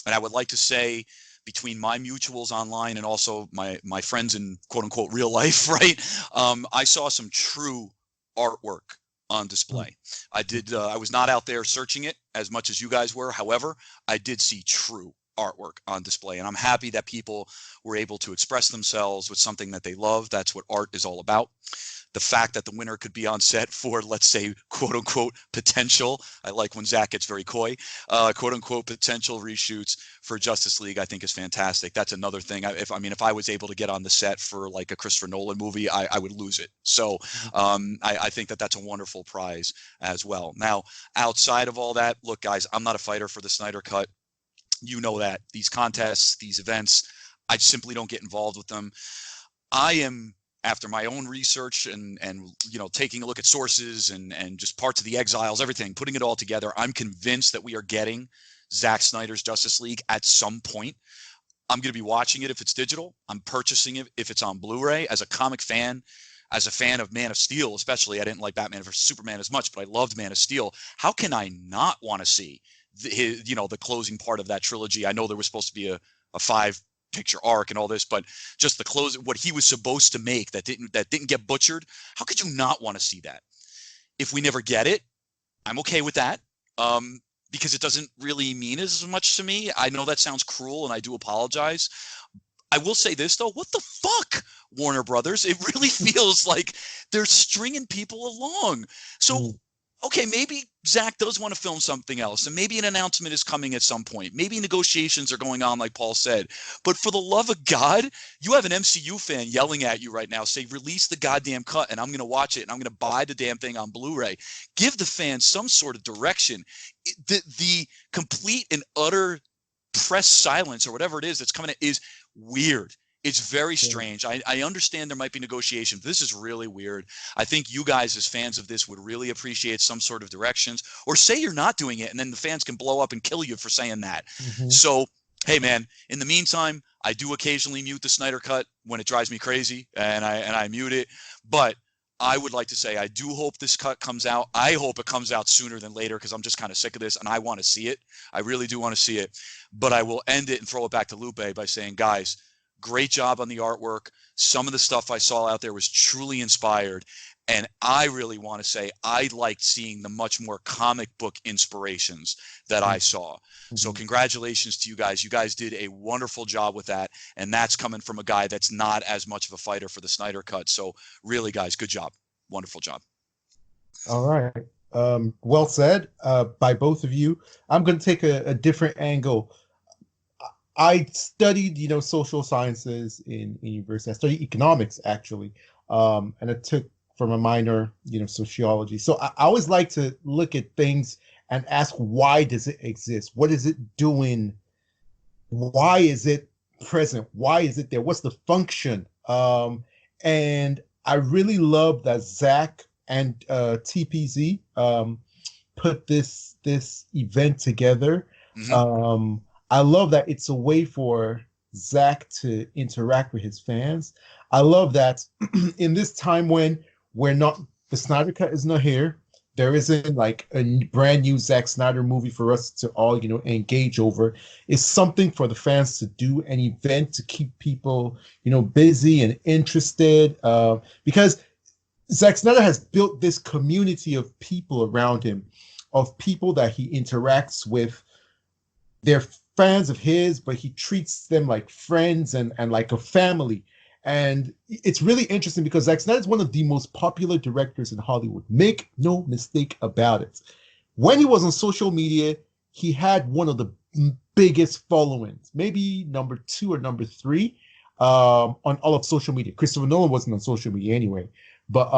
And I would like to say, between my mutuals online and also my friends in quote unquote real life, right? I saw some true artwork on display. I was not out there searching it as much as you guys were. However, I did see true artwork on display, and I'm happy that people were able to express themselves with something that they love. That's what art is all about. The fact that the winner could be on set for, let's say, quote unquote potential. I like when Zack gets very coy, quote unquote potential reshoots for Justice League, I think is fantastic. That's another thing. If I was able to get on the set for like a Christopher Nolan movie, I would lose it. So I think that's a wonderful prize as well. Now, outside of all that, look, guys, I'm not a fighter for the Snyder Cut. You know that. These contests, these events, I simply don't get involved with them. I am, after my own research and taking a look at sources and just parts of the Exiles, everything, putting it all together, I'm convinced that we are getting Zack Snyder's Justice League at some point. I'm going to be watching it if it's digital. I'm purchasing it if it's on Blu-ray. As a comic fan, as a fan of Man of Steel, especially, I didn't like Batman vs Superman as much, but I loved Man of Steel. How can I not want to see the closing part of that trilogy? I know there was supposed to be a 5-picture arc and all this, but just the close, what he was supposed to make that didn't get butchered. How could you not want to see that? If we never get it, I'm okay with that, because it doesn't really mean as much to me. I know that sounds cruel, and I do apologize. I will say this though: what the fuck, Warner Brothers? It really feels like they're stringing people along. So. Okay, maybe Zack does want to film something else, and maybe an announcement is coming at some point. Maybe negotiations are going on, like Paul said. But for the love of God, you have an MCU fan yelling at you right now, say, release the goddamn cut, and I'm going to watch it, and I'm going to buy the damn thing on Blu-ray. Give the fans some sort of direction. The complete and utter press silence, or whatever it is that's coming, is weird. It's very strange. I understand there might be negotiations. This is really weird. I think you guys, as fans of this, would really appreciate some sort of directions, or say you're not doing it, and then the fans can blow up and kill you for saying that. So, hey, man, in the meantime, I do occasionally mute the Snyder Cut when it drives me crazy, and I mute it. But I would like to say I do hope this cut comes out. I hope it comes out sooner than later, because I'm just kind of sick of this, and I want to see it. I really do want to see it. But I will end it and throw it back to Lupe by saying, guys, great job on the artwork. Some of the stuff I saw out there was truly inspired. And I really want to say I liked seeing the much more comic book inspirations that I saw. So congratulations to you guys. You guys did a wonderful job with that. And that's coming from a guy that's not as much of a fighter for the Snyder Cut. So really, guys, good job. Wonderful job. All right. Well said by both of you. I'm going to take a different angle. I studied, social sciences in university. I studied economics, actually. And I took from a minor, sociology. So I always like to look at things and ask, why does it exist? What is it doing? Why is it present? Why is it there? What's the function? And I really love that Zach and TPZ put this event together. I love that it's a way for Zach to interact with his fans. I love that in this time when the Snyder Cut is not here, there isn't like a brand new Zack Snyder movie for us to all, engage over. It's something for the fans to do, an event to keep people, busy and interested. Because Zack Snyder has built this community of people around him, of people that he interacts with. They're fans of his, but he treats them like friends and like a family. And it's really interesting because Zack Snyder is one of the most popular directors in Hollywood. Make no mistake about it. When he was on social media, he had one of the biggest followings, maybe number 2 or number 3 on all of social media. Christopher Nolan wasn't on social media anyway, but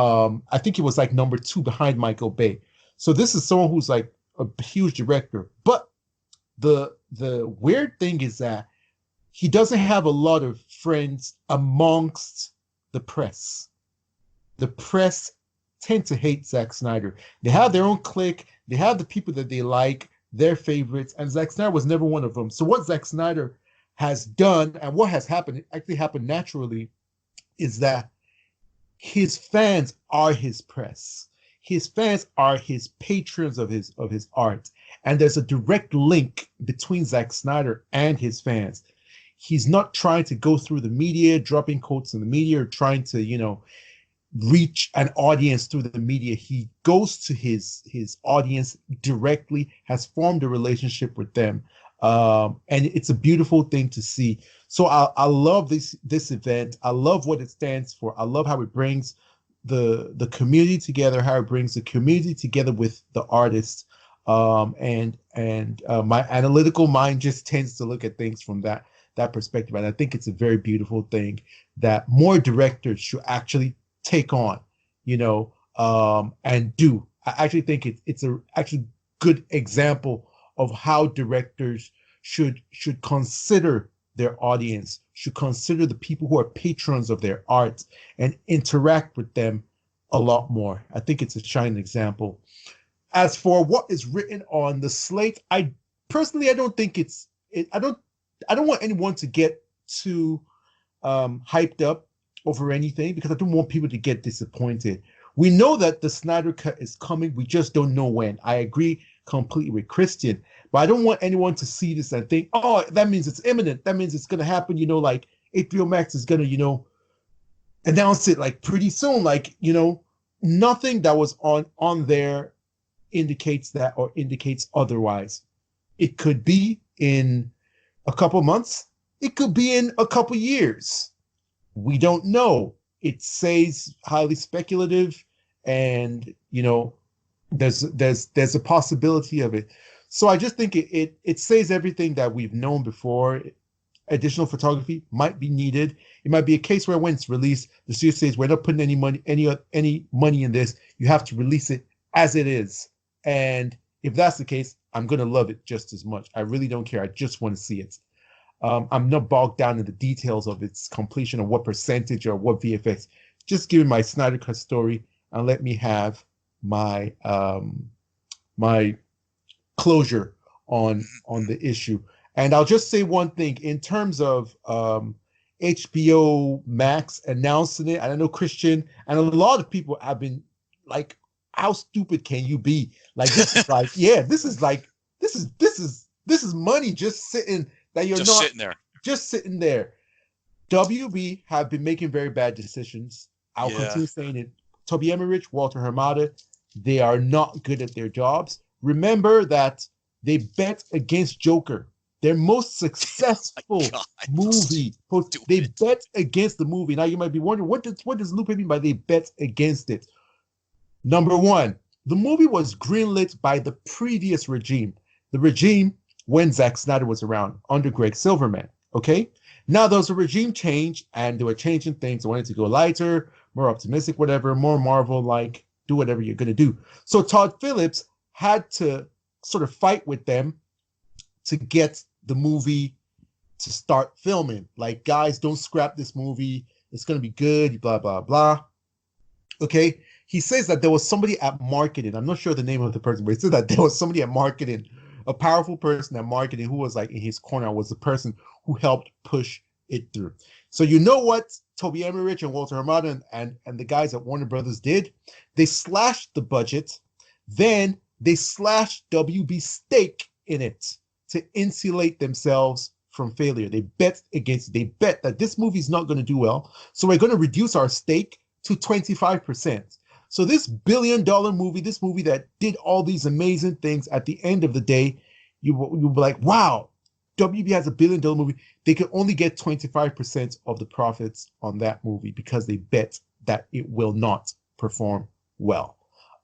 I think he was like number 2 behind Michael Bay. So this is someone who's like a huge director. But the weird thing is that he doesn't have a lot of friends amongst the press. The press tend to hate Zack Snyder. They have their own clique. They have the people that they like, their favorites, and Zack Snyder was never one of them. So what Zack Snyder has done and what has happened, it actually happened naturally, is that his fans are his press. His fans are his patrons of his art. And there's a direct link between Zack Snyder and his fans. He's not trying to go through the media, dropping quotes in the media, or trying to, reach an audience through the media. He goes to his audience directly, has formed a relationship with them. And it's a beautiful thing to see. So I love this event. I love what it stands for. I love how it brings the community together, how it brings the community together with the artist. And my analytical mind just tends to look at things from that perspective. And I think it's a very beautiful thing that more directors should actually take on, and do. I actually think it's a actually good example of how directors should consider their audience, should consider the people who are patrons of their art and interact with them a lot more. I think it's a shining example. As for what is written on the slate, I don't think I don't want anyone to get too hyped up over anything, because I don't want people to get disappointed. We know that the Snyder Cut is coming. We just don't know when. I agree completely with Christian, but I don't want anyone to see this and think, oh, that means it's imminent. That means it's going to happen. Like HBO Max is going to, announce it like pretty soon. Like, nothing that was on there indicates that or indicates otherwise. It could be in a couple months. It could be in a couple years. We don't know. It says highly speculative, and there's a possibility of it. So I just think it says everything that we've known before. Additional photography might be needed. It might be a case where when it's released, the studio says we're not putting any money in this. You have to release it as it is. And if that's the case, I'm gonna love it just as much. I really don't care. I just want to see it. I'm not bogged down in the details of its completion or what percentage or what VFX. Just give me my Snyder Cut story and let me have my my closure on the issue. And I'll just say one thing in terms of HBO Max announcing it. I don't know, Christian, and a lot of people have been like, "How stupid can you be? Like this is like, yeah, this is money just sitting." That you're just not sitting there. Just sitting there. WB have been making very bad decisions. I'll continue saying it Toby Emmerich, Walter Hamada, they are not good at their jobs. Remember that they bet against Joker, their most successful movie. They bet against the movie. Now you might be wondering, what does Lupe mean by they bet against it? Number one, the movie was greenlit by the previous regime. The regime when Zack Snyder was around, under Greg Silverman, okay? Now there was a regime change, and they were changing things. They wanted to go lighter, more optimistic, whatever, more Marvel-like, do whatever you're going to do. So Todd Phillips had to sort of fight with them to get the movie to start filming. Like, guys, don't scrap this movie. It's going to be good, blah, blah, blah. Okay? He says that there was somebody at marketing. I'm not sure the name of the person, but he said that there was somebody at marketing, a powerful person at marketing who was like in his corner, was the person who helped push it through. So you know what Toby Emmerich and Walter Hamada and the guys at Warner Brothers did? They slashed the budget. Then they slashed WB's stake in it to insulate themselves from failure. They bet against it. They bet that this movie is not going to do well, so we're going to reduce our stake to 25%. So this billion-dollar movie, this movie that did all these amazing things, at the end of the day, you'll be like, wow, WB has a billion-dollar movie. They can only get 25% of the profits on that movie because they bet that it will not perform well.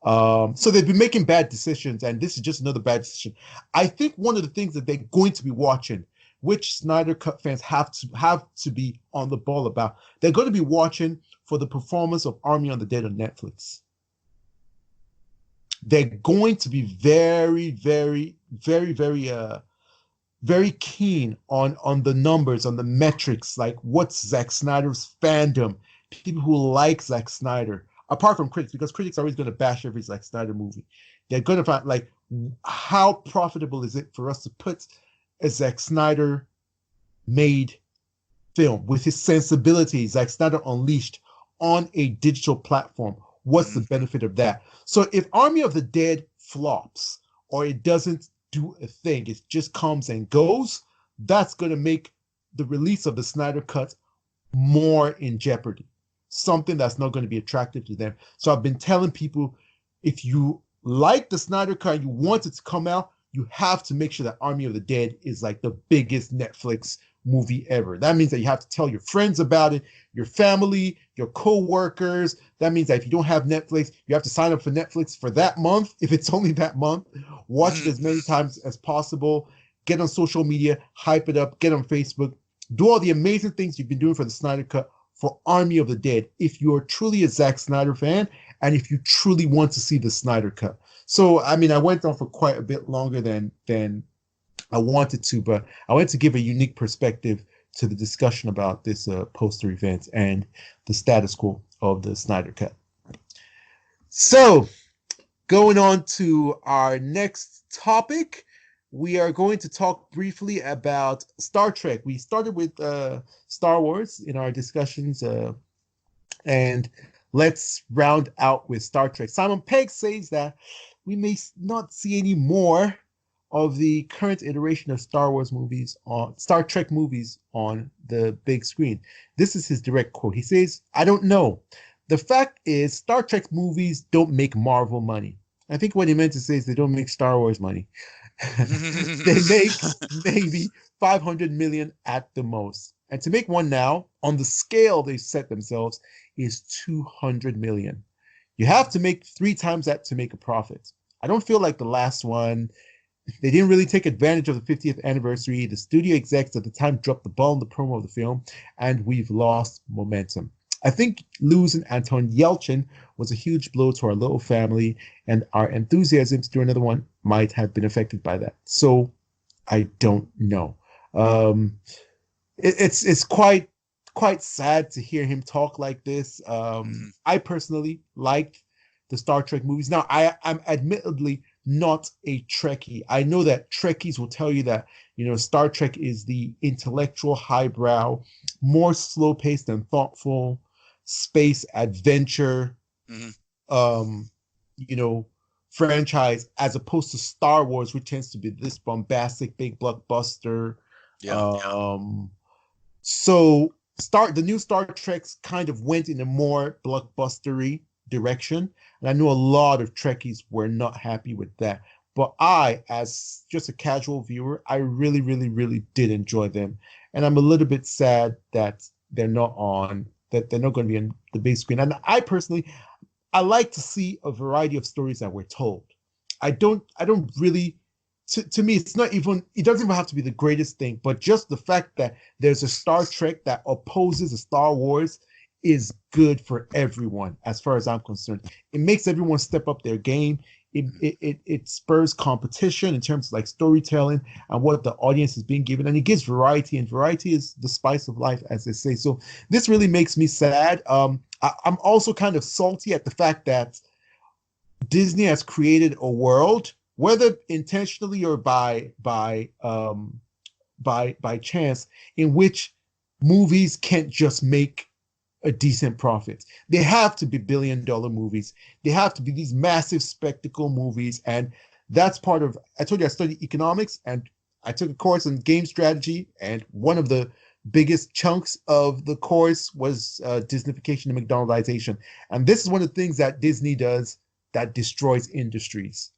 So they've been making bad decisions, and this is just another bad decision. I think one of the things that they're going to be watching, which Snyder Cut fans have to be on the ball about, they're going to be watching for the performance of Army of the Dead on Netflix. They're going to be very, very, very, very, very keen on the numbers, on the metrics, like what's Zack Snyder's fandom, people who like Zack Snyder, apart from critics, because critics are always going to bash every Zack Snyder movie. They're going to find, like, how profitable is it for us to put a Zack Snyder made film with his sensibilities, Zack Snyder Unleashed, on a digital platform? What's the benefit of that? So if Army of the Dead flops, or it doesn't do a thing, it just comes and goes, that's going to make the release of the Snyder Cut more in jeopardy, something that's not going to be attractive to them. So I've been telling people, if you like the Snyder Cut and you want it to come out, you have to make sure that Army of the Dead is like the biggest Netflix movie ever. That means that you have to tell your friends about it, your family, your co-workers. That means that if you don't have Netflix, you have to sign up for Netflix for that month. If it's only that month, watch it as many times as possible. Get on social media, hype it up, get on Facebook, do all the amazing things you've been doing for the Snyder Cut for Army of the Dead, if you're truly a Zack Snyder fan and if you truly want to see the Snyder Cut. So, I mean, I went on for quite a bit longer than I wanted to, but I wanted to give a unique perspective to the discussion about this poster event and the status quo of the Snyder Cut. So, going on to our next topic, we are going to talk briefly about Star Trek. We started with Star Wars in our discussions, and let's round out with Star Trek. Simon Pegg says that we may not see any more of the current iteration of Star Trek movies on the big screen. This is his direct quote. He says, "I don't know. The fact is, Star Trek movies don't make Marvel money." I think what he meant to say is they don't make Star Wars money. They make maybe 500 million at the most. And to make one now, on the scale they set themselves, is 200 million. You have to make 3 times that to make a profit. I don't feel like the last one. They didn't really take advantage of the 50th anniversary. The studio execs at the time dropped the ball in the promo of the film, and we've lost momentum. I think losing Anton Yelchin was a huge blow to our little family, and our enthusiasm to do another one might have been affected by that. So I don't know. It's quite sad to hear him talk like this. I personally liked the Star Trek movies. Now, I'm admittedly not a Trekkie. I know that Trekkies will tell you that, Star Trek is the intellectual, highbrow, more slow-paced and thoughtful space adventure, franchise, as opposed to Star Wars, which tends to be this bombastic, big blockbuster. So the new Star Treks kind of went in a more blockbustery direction. And I know a lot of Trekkies were not happy with that. But I, as just a casual viewer, I really, really, really did enjoy them. And I'm a little bit sad that they're not going to be on the big screen. And I personally, I like to see a variety of stories that we're told. I don't really, to me, it doesn't even have to be the greatest thing, but just the fact that there's a Star Trek that opposes a Star Wars is good for everyone, as far as I'm concerned. It makes everyone step up their game. It spurs competition in terms of like storytelling and what the audience is being given, and it gives variety, and variety is the spice of life, as they say. So this really makes me sad. I'm also kind of salty at the fact that Disney has created a world, whether intentionally or by chance, in which movies can't just make a decent profit. They have to be billion-dollar movies. They have to be these massive spectacle movies. And that's part of, I told you I studied economics, and I took a course in game strategy. And one of the biggest chunks of the course was Disneyfication and McDonaldization. And this is one of the things that Disney does that destroys industries.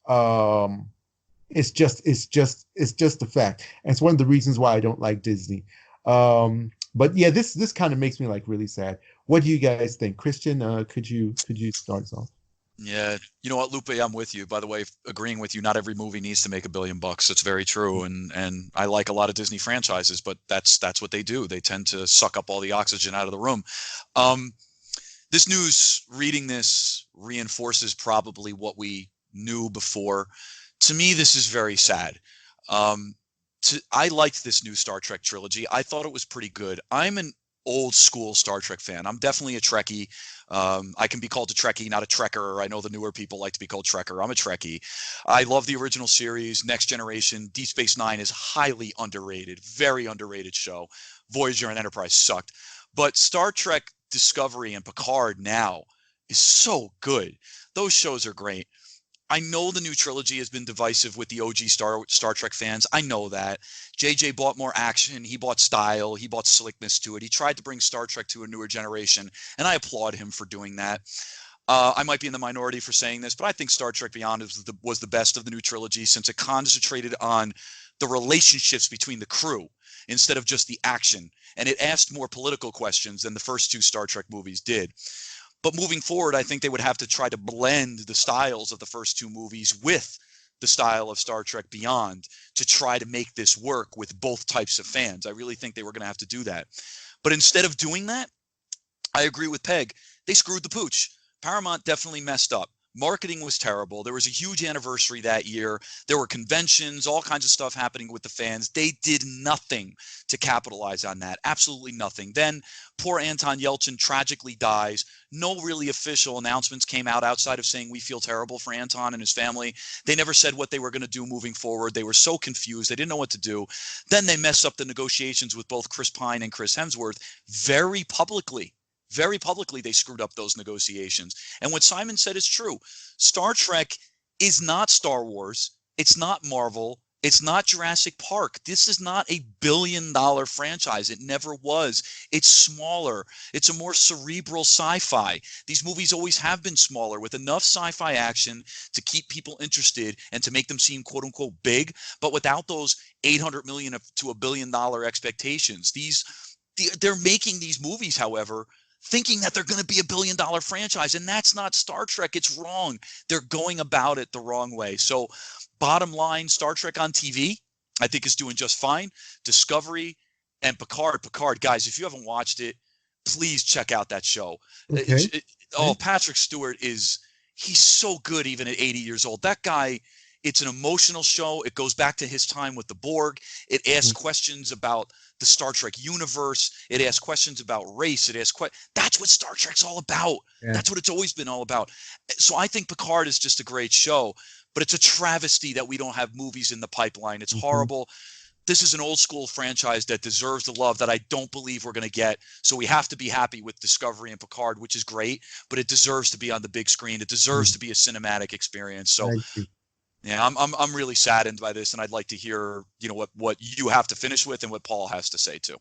It's just a fact. And it's one of the reasons why I don't like Disney. But yeah, this kind of makes me like really sad. What do you guys think? Christian, could you start us off? Yeah, you know what, Lupe, I'm with you. By the way, agreeing with you, not every movie needs to make $1 billion. It's very true, and I like a lot of Disney franchises, but that's what they do. They tend to suck up all the oxygen out of the room. This news, reading this, reinforces probably what we knew before. To me, this is very sad. I liked this new Star Trek trilogy. I thought it was pretty good. I'm an old school Star Trek fan. I'm definitely a Trekkie. I can be called a Trekkie, not a Trekker. I know the newer people like to be called Trekker. I'm a Trekkie. I love the original series, Next Generation. Deep Space Nine is highly underrated, very underrated show. Voyager and Enterprise sucked. But Star Trek Discovery and Picard now is so good. Those shows are great. I know the new trilogy has been divisive with the OG Star Trek fans. I know that. JJ bought more action. He bought style. He bought slickness to it. He tried to bring Star Trek to a newer generation, and I applaud him for doing that. I might be in the minority for saying this, but I think Star Trek Beyond was the best of the new trilogy, since it concentrated on the relationships between the crew instead of just the action. And it asked more political questions than the first two Star Trek movies did. But moving forward, I think they would have to try to blend the styles of the first two movies with the style of Star Trek Beyond to try to make this work with both types of fans. I really think they were going to have to do that. But instead of doing that, I agree with Pegg. They screwed the pooch. Paramount definitely messed up. Marketing was terrible. There was a huge anniversary that year. There were conventions, all kinds of stuff happening with the fans. They did nothing to capitalize on that. Absolutely nothing. Then poor Anton Yelchin tragically dies. No really official announcements came out outside of saying we feel terrible for Anton and his family. They never said what they were going to do moving forward. They were so confused. They didn't know what to do. Then they messed up the negotiations with both Chris Pine and Chris Hemsworth very publicly. Very publicly, they screwed up those negotiations. And what Simon said is true. Star Trek is not Star Wars. It's not Marvel. It's not Jurassic Park. This is not a billion-dollar franchise. It never was. It's smaller. It's a more cerebral sci-fi. These movies always have been smaller, with enough sci-fi action to keep people interested and to make them seem quote-unquote big, but without those $800 million to $1 billion expectations. They're making these movies, however, thinking that they're going to be $1 billion franchise, and that's not Star Trek. It's wrong. They're going about it the wrong way. So bottom line, Star Trek on TV, I think, is doing just fine. Discovery and Picard, guys, if you haven't watched it, please check out that show. Okay. Patrick Stewart he's so good even at 80 years old. That guy, it's an emotional show. It goes back to his time with the Borg. It asks questions about the Star Trek universe. It asks questions about race. That's what Star Trek's all about. Yeah. That's what it's always been all about. So I think Picard is just a great show, but it's a travesty that we don't have movies in the pipeline. It's horrible. This is an old school franchise that deserves the love that I don't believe we're going to get. So we have to be happy with Discovery and Picard, which is great, but it deserves to be on the big screen. It deserves to be a cinematic experience. So yeah, I'm really saddened by this, and I'd like to hear, what you have to finish with and what Paul has to say too.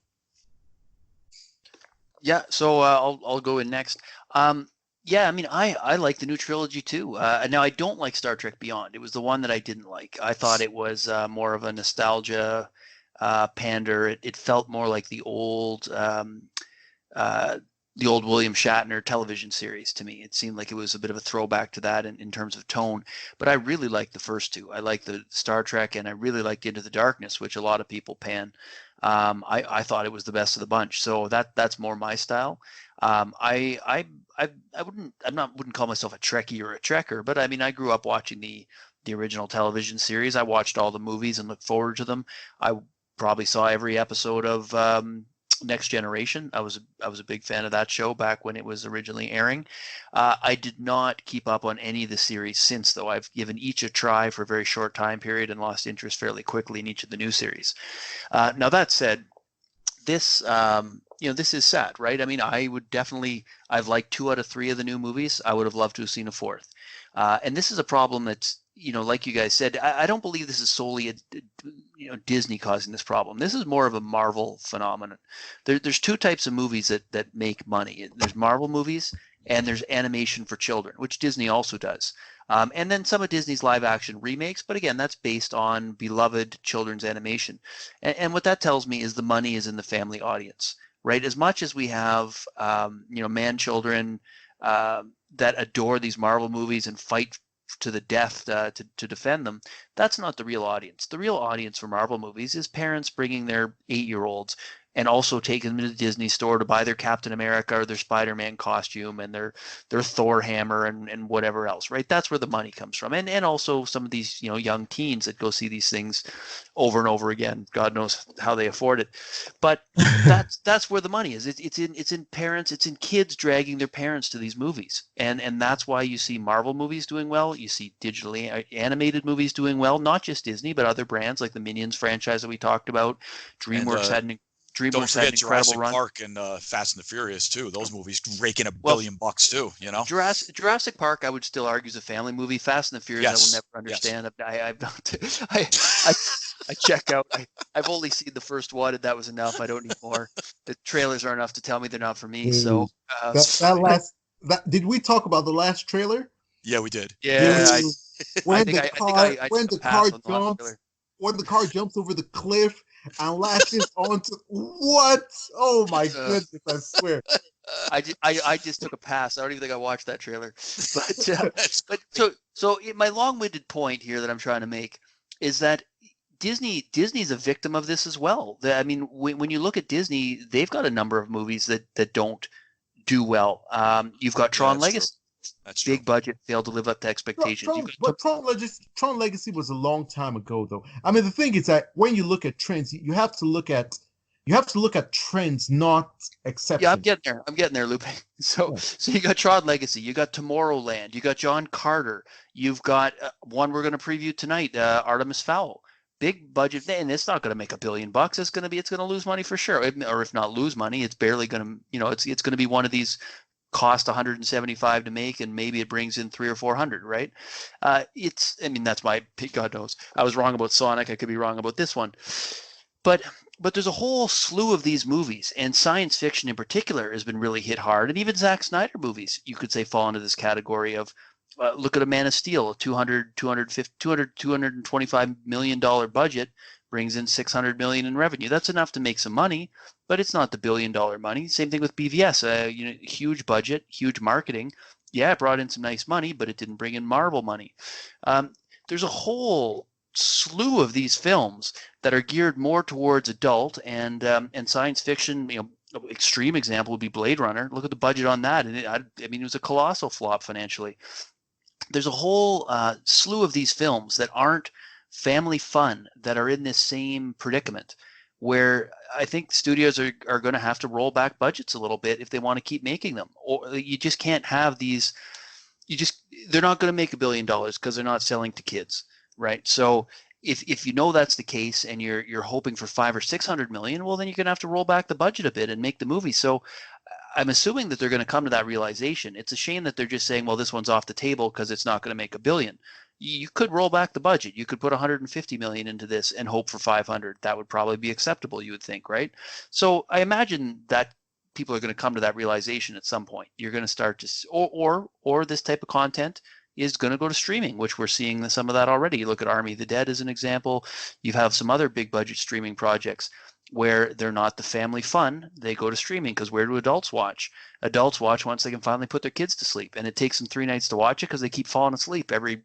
Yeah, so I'll go in next. Yeah, I mean, I like the new trilogy too. Now I don't like Star Trek Beyond. It was the one that I didn't like. I thought it was more of a nostalgia pander. It felt more like uh, the old William Shatner television series to me. It seemed like it was a bit of a throwback to that in terms of tone. But I really liked the first two. I liked the Star Trek, and I really liked Into the Darkness, which a lot of people pan. I thought it was the best of the bunch. So that's more my style. I wouldn't call myself a Trekkie or a Trekker, but I mean I grew up watching the original television series. I watched all the movies and looked forward to them. I probably saw every episode of Next Generation. I was a big fan of that show back when it was originally airing. I did not keep up on any of the series since, though. I've given each a try for a very short time period and lost interest fairly quickly in each of the new series. Now that said, this is sad, right? I mean, I've liked 2 out of 3 of the new movies. I would have loved to have seen a fourth. And this is a problem that's, like you guys said, I don't believe this is solely Disney causing this problem. This is more of a Marvel phenomenon. There's 2 types of movies that make money. There's Marvel movies and there's animation for children, which Disney also does. And then some of Disney's live action remakes, but again, that's based on beloved children's animation. And what that tells me is the money is in the family audience, right? As much as we have, man children that adore these Marvel movies and fight to the death to defend them, that's not the real audience. The real audience for Marvel movies is parents bringing their 8-year-olds and also taking them to the Disney store to buy their Captain America or their Spider-Man costume and their Thor hammer and whatever else, right? That's where the money comes from. And also some of these, young teens that go see these things over and over again. God knows how they afford it. But that's where the money is. It's in parents, it's in kids dragging their parents to these movies. And that's why you see Marvel movies doing well. You see digitally animated movies doing well, not just Disney, but other brands like the Minions franchise that we talked about. DreamWorks had an Don't DreamWorks had an forget incredible Jurassic run. Park and Fast and the Furious too. Those movies raking $1 Well, billion too. Jurassic Park, I would still argue is a family movie. Fast and the Furious, I will Yes. never Yes. understand. I'm not. I check out. I've only seen the first one, and that was enough. I don't need more. The trailers are enough to tell me they're not for me. So, Did we talk about the last trailer? Yeah, we did. yeah, Dude, I when think the I car when took a the pass car on the last jumps trailer. when the car jumps over the cliff and lashes onto what? Oh my goodness! I swear. I just took a pass. I don't even think I watched that trailer. But That's but great. my long-winded point here that I'm trying to make is that Disney's a victim of this as well. I mean, when you look at Disney, they've got a number of movies that don't do well. You've got Yeah, Tron that's true. Legacy, That's true. big budget, failed to live up to expectations. You've got Tron Legacy was a long time ago, though. I mean, the thing is that when you look at trends, you have to look at trends, not Yeah, I'm exceptions. getting there. I'm getting there, Lupe. So, Yeah. so you got Tron Legacy, you got Tomorrowland, you got John Carter, you've got one we're going to preview tonight, Artemis Fowl. Big budget, and it's not going to make $1 billion. It's going to lose money for sure. Or if not lose money, it's barely going to, it's going to be one of these cost 175 to make, and maybe it brings in 300 or 400, right? I mean, that's my pick. God knows. I was wrong about Sonic. I could be wrong about this one. But there's a whole slew of these movies, and science fiction in particular has been really hit hard. And even Zack Snyder movies, you could say, fall into this category of look at a Man of Steel, a $225 million budget brings in 600 million in revenue. That's enough to make some money, but it's not the $1 billion money. Same thing with BVS, huge budget, huge marketing. Yeah, it brought in some nice money, but it didn't bring in Marvel money. There's a whole slew of these films that are geared more towards adult and science fiction. Extreme example would be Blade Runner. Look at the budget on that, and it was a colossal flop financially. There's a whole slew of these films that aren't family fun that are in this same predicament, where I think studios are going to have to roll back budgets a little bit if they want to keep making them. Or you just can't have these. They're not going to make $1 billion because they're not selling to kids, right? So if that's the case and you're hoping for 500 or 600 million, well, then you're going to have to roll back the budget a bit and make the movie. So I'm assuming that they're going to come to that realization. It's a shame that they're just saying, well, this one's off the table because it's not going to make $1 billion. You could roll back the budget. You could put 150 million into this and hope for 500. That would probably be acceptable, you would think, right? So I imagine that people are going to come to that realization at some point. You're going to start to, or this type of content is going to go to streaming, which we're seeing some of that already. You look at Army of the Dead as an example. You have some other big budget streaming projects where they're not the family fun. They go to streaming because where do adults watch? Adults watch once they can finally put their kids to sleep, and it takes them 3 nights to watch it because they keep falling asleep every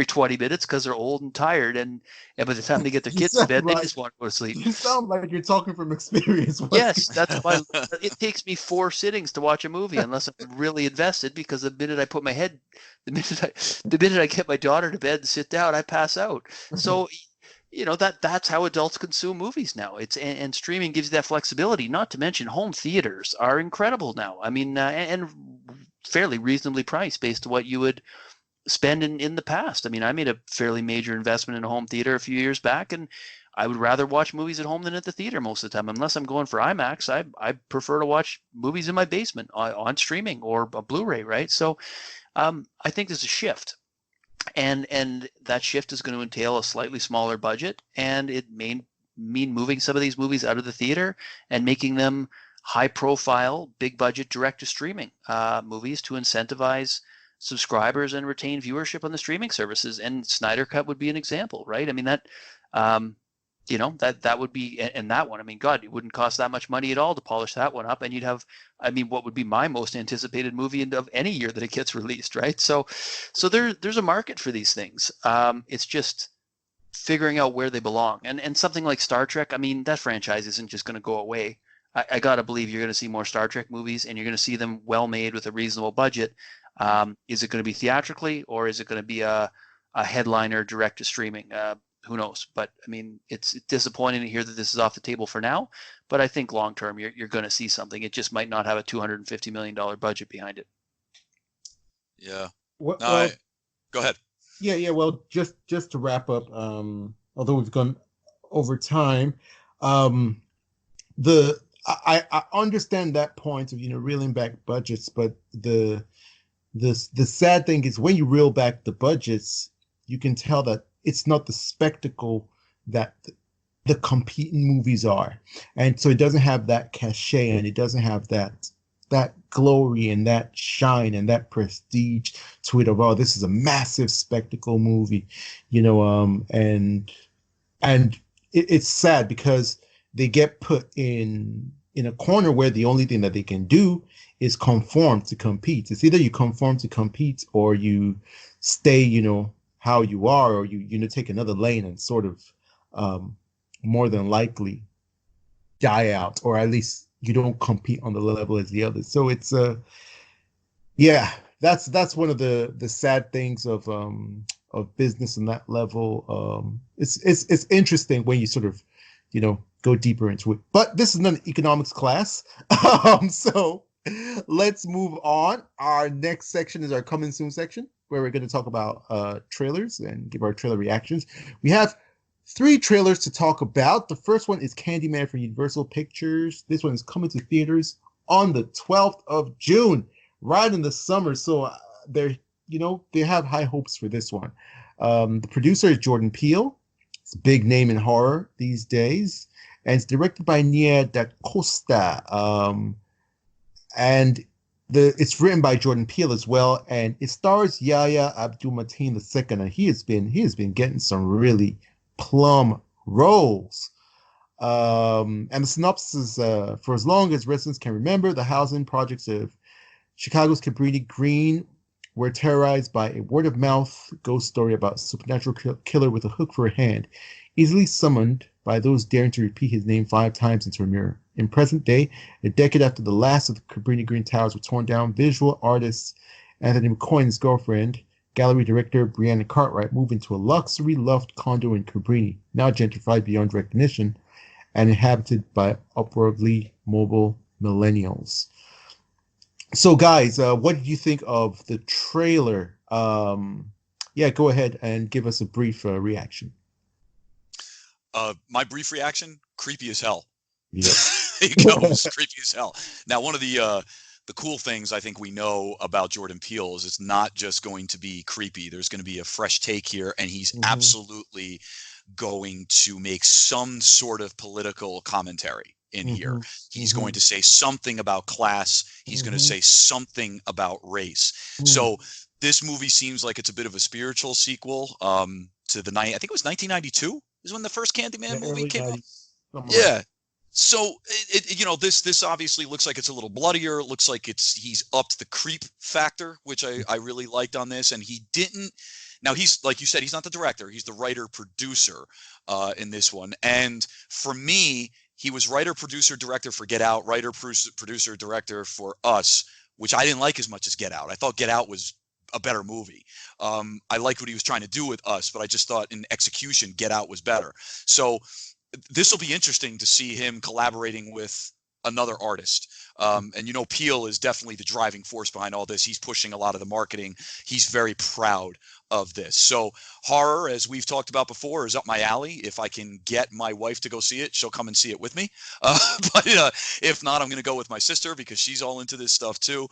20 minutes because they're old and tired, and by the time they get their kids to bed, they just want to go to sleep. You sound like you're talking from experience. Yes, that's why it takes me 4 sittings to watch a movie unless I'm really invested, because the minute I get my daughter to bed and sit down, I pass out. So that's how adults consume movies now. And streaming gives you that flexibility. Not to mention home theaters are incredible now. I mean, and fairly reasonably priced based on what you would spend in the past. I mean, I made a fairly major investment in a home theater a few years back, and I would rather watch movies at home than at the theater most of the time. Unless I'm going for IMAX, I prefer to watch movies in my basement on streaming or a Blu-ray, right? So I think there's a shift. And that shift is going to entail a slightly smaller budget, and it may mean moving some of these movies out of the theater and making them high-profile, big-budget, direct-to-streaming movies to incentivize subscribers and retain viewership on the streaming services. And Snyder Cut would be an example, right? I mean, that would be, and that one, I mean, God, it wouldn't cost that much money at all to polish that one up, and you'd have, I mean, what would be my most anticipated movie of any year that it gets released, right? So there's a market for these things. It's just figuring out where they belong. And something like Star Trek, I mean, that franchise isn't just going to go away. I got to believe you're going to see more Star Trek movies, and you're going to see them well made with a reasonable budget. Is it going to be theatrically, or is it going to be a headliner direct to streaming? Who knows? But I mean, it's disappointing to hear that this is off the table for now. But I think long term, you're going to see something. It just might not have a $250 million budget behind it. Yeah. Well, go ahead. Yeah. Well, just to wrap up, although we've gone over time, I understand that point of reeling back budgets, but the sad thing is when you reel back the budgets, you can tell that it's not the spectacle that the competing movies are. And so it doesn't have that cachet, and it doesn't have that glory and that shine and that prestige to it of, oh, this is a massive spectacle movie, and it's sad because they get put in a corner where the only thing that they can do is conform to compete. It's either you conform to compete or you stay, how you are, or you take another lane and sort of more than likely die out, or at least you don't compete on the level as the others. So it's that's one of the sad things of business on that level. It's interesting when you sort of go deeper into it, but this is not an economics class. So let's move on. Our next section is our coming soon section, where we're going to talk about trailers and give our trailer reactions. We have 3 trailers to talk about. The first one is Candyman from Universal Pictures. This one is coming to theaters on the 12th of June, right in the summer. So they have high hopes for this one. The producer is Jordan Peele. It's a big name in horror these days. And it's directed by Nia Da Costa. And it's written by Jordan Peele as well, and it stars Yahya Abdul-Mateen II, and he has been getting some really plum roles. And the synopsis is, for as long as residents can remember, the housing projects of Chicago's Cabrini Green were terrorized by a word-of-mouth ghost story about a supernatural killer with a hook for a hand, easily summoned by those daring to repeat his name 5 times into a mirror. In present day, a decade after the last of the Cabrini Green towers were torn down, visual artist Anthony McCoy and his girlfriend, gallery director Brianna Cartwright, moved into a luxury loft condo in Cabrini, now gentrified beyond recognition and inhabited by upwardly mobile millennials. So, guys, what did you think of the trailer? Go ahead and give us a brief reaction. My brief reaction: creepy as hell. Yeah. It goes creepy as hell. Now, one of the cool things I think we know about Jordan Peele is it's not just going to be creepy. There's going to be a fresh take here, and he's absolutely going to make some sort of political commentary in here. He's going to say something about class. He's going to say something about race. So this movie seems like it's a bit of a spiritual sequel to the night. I think it was 1992 is when the first Candyman movie came out. Yeah. So this obviously looks like it's a little bloodier. It looks like he's upped the creep factor, which I really liked on this. And he didn't. Now he's, like you said, he's not the director. He's the writer producer in this one. And for me, he was writer, producer, director for Get Out, writer, producer, director for Us, which I didn't like as much as Get Out. I thought Get Out was a better movie. I liked what he was trying to do with Us, but I just thought in execution, Get Out was better. So this will be interesting to see him collaborating with another artist. And Peele is definitely the driving force behind all this. He's pushing a lot of the marketing. He's very proud of this. So horror, as we've talked about before, is up my alley. If I can get my wife to go see it, she'll come and see it with me. But if not, I'm going to go with my sister because she's all into this stuff too.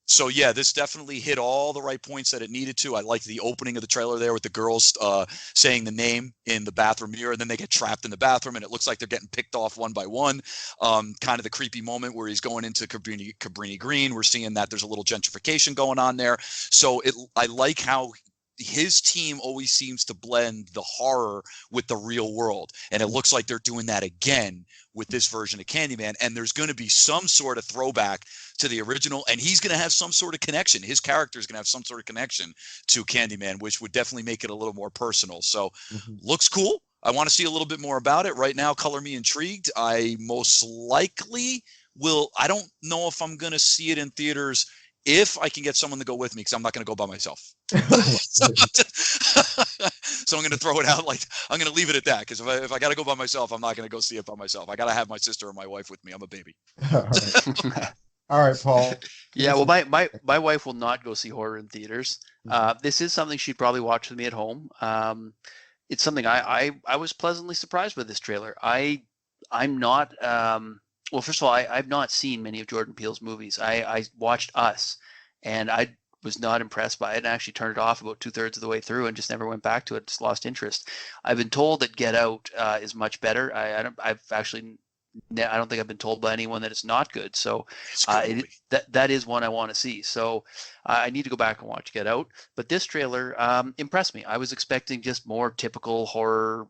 So yeah, this definitely hit all the right points that it needed to. I liked the opening of the trailer there with the girls saying the name in the bathroom mirror, and then they get trapped in the bathroom, and it looks like they're getting picked off one by one. Kind of the creepy moment where he's going into Cabrini Green. We're seeing that there's a little gentrification going on there. So I like how his team always seems to blend the horror with the real world, and it looks like they're doing that again with this version of Candyman. And there's going to be some sort of throwback to the original, and he's going to have some sort of connection. His character is going to have some sort of connection to Candyman, which would definitely make it a little more personal. So looks cool. I want to see a little bit more about it. Right now, color me intrigued. I most likely will. I don't know if I'm going to see it in theaters if I can get someone to go with me, because I'm not going to go by myself. So I'm going to throw it out. Like, I'm going to leave it at that, because if I got to go by myself, I'm not going to go see it by myself. I got to have my sister or my wife with me. I'm a baby. All right, Paul. Yeah, well, my wife will not go see horror in theaters. This is something she'd probably watch with me at home. It's something I was pleasantly surprised with this trailer. I'm not. Well, first of all, I've not seen many of Jordan Peele's movies. I watched Us, and I was not impressed by it, and actually turned it off about 2/3 of the way through and just never went back to it. Just lost interest. I've been told that Get Out is much better. I don't think I've been told by anyone that it's not good. So that is one I want to see. So I need to go back and watch Get Out. But this trailer impressed me. I was expecting just more typical horror,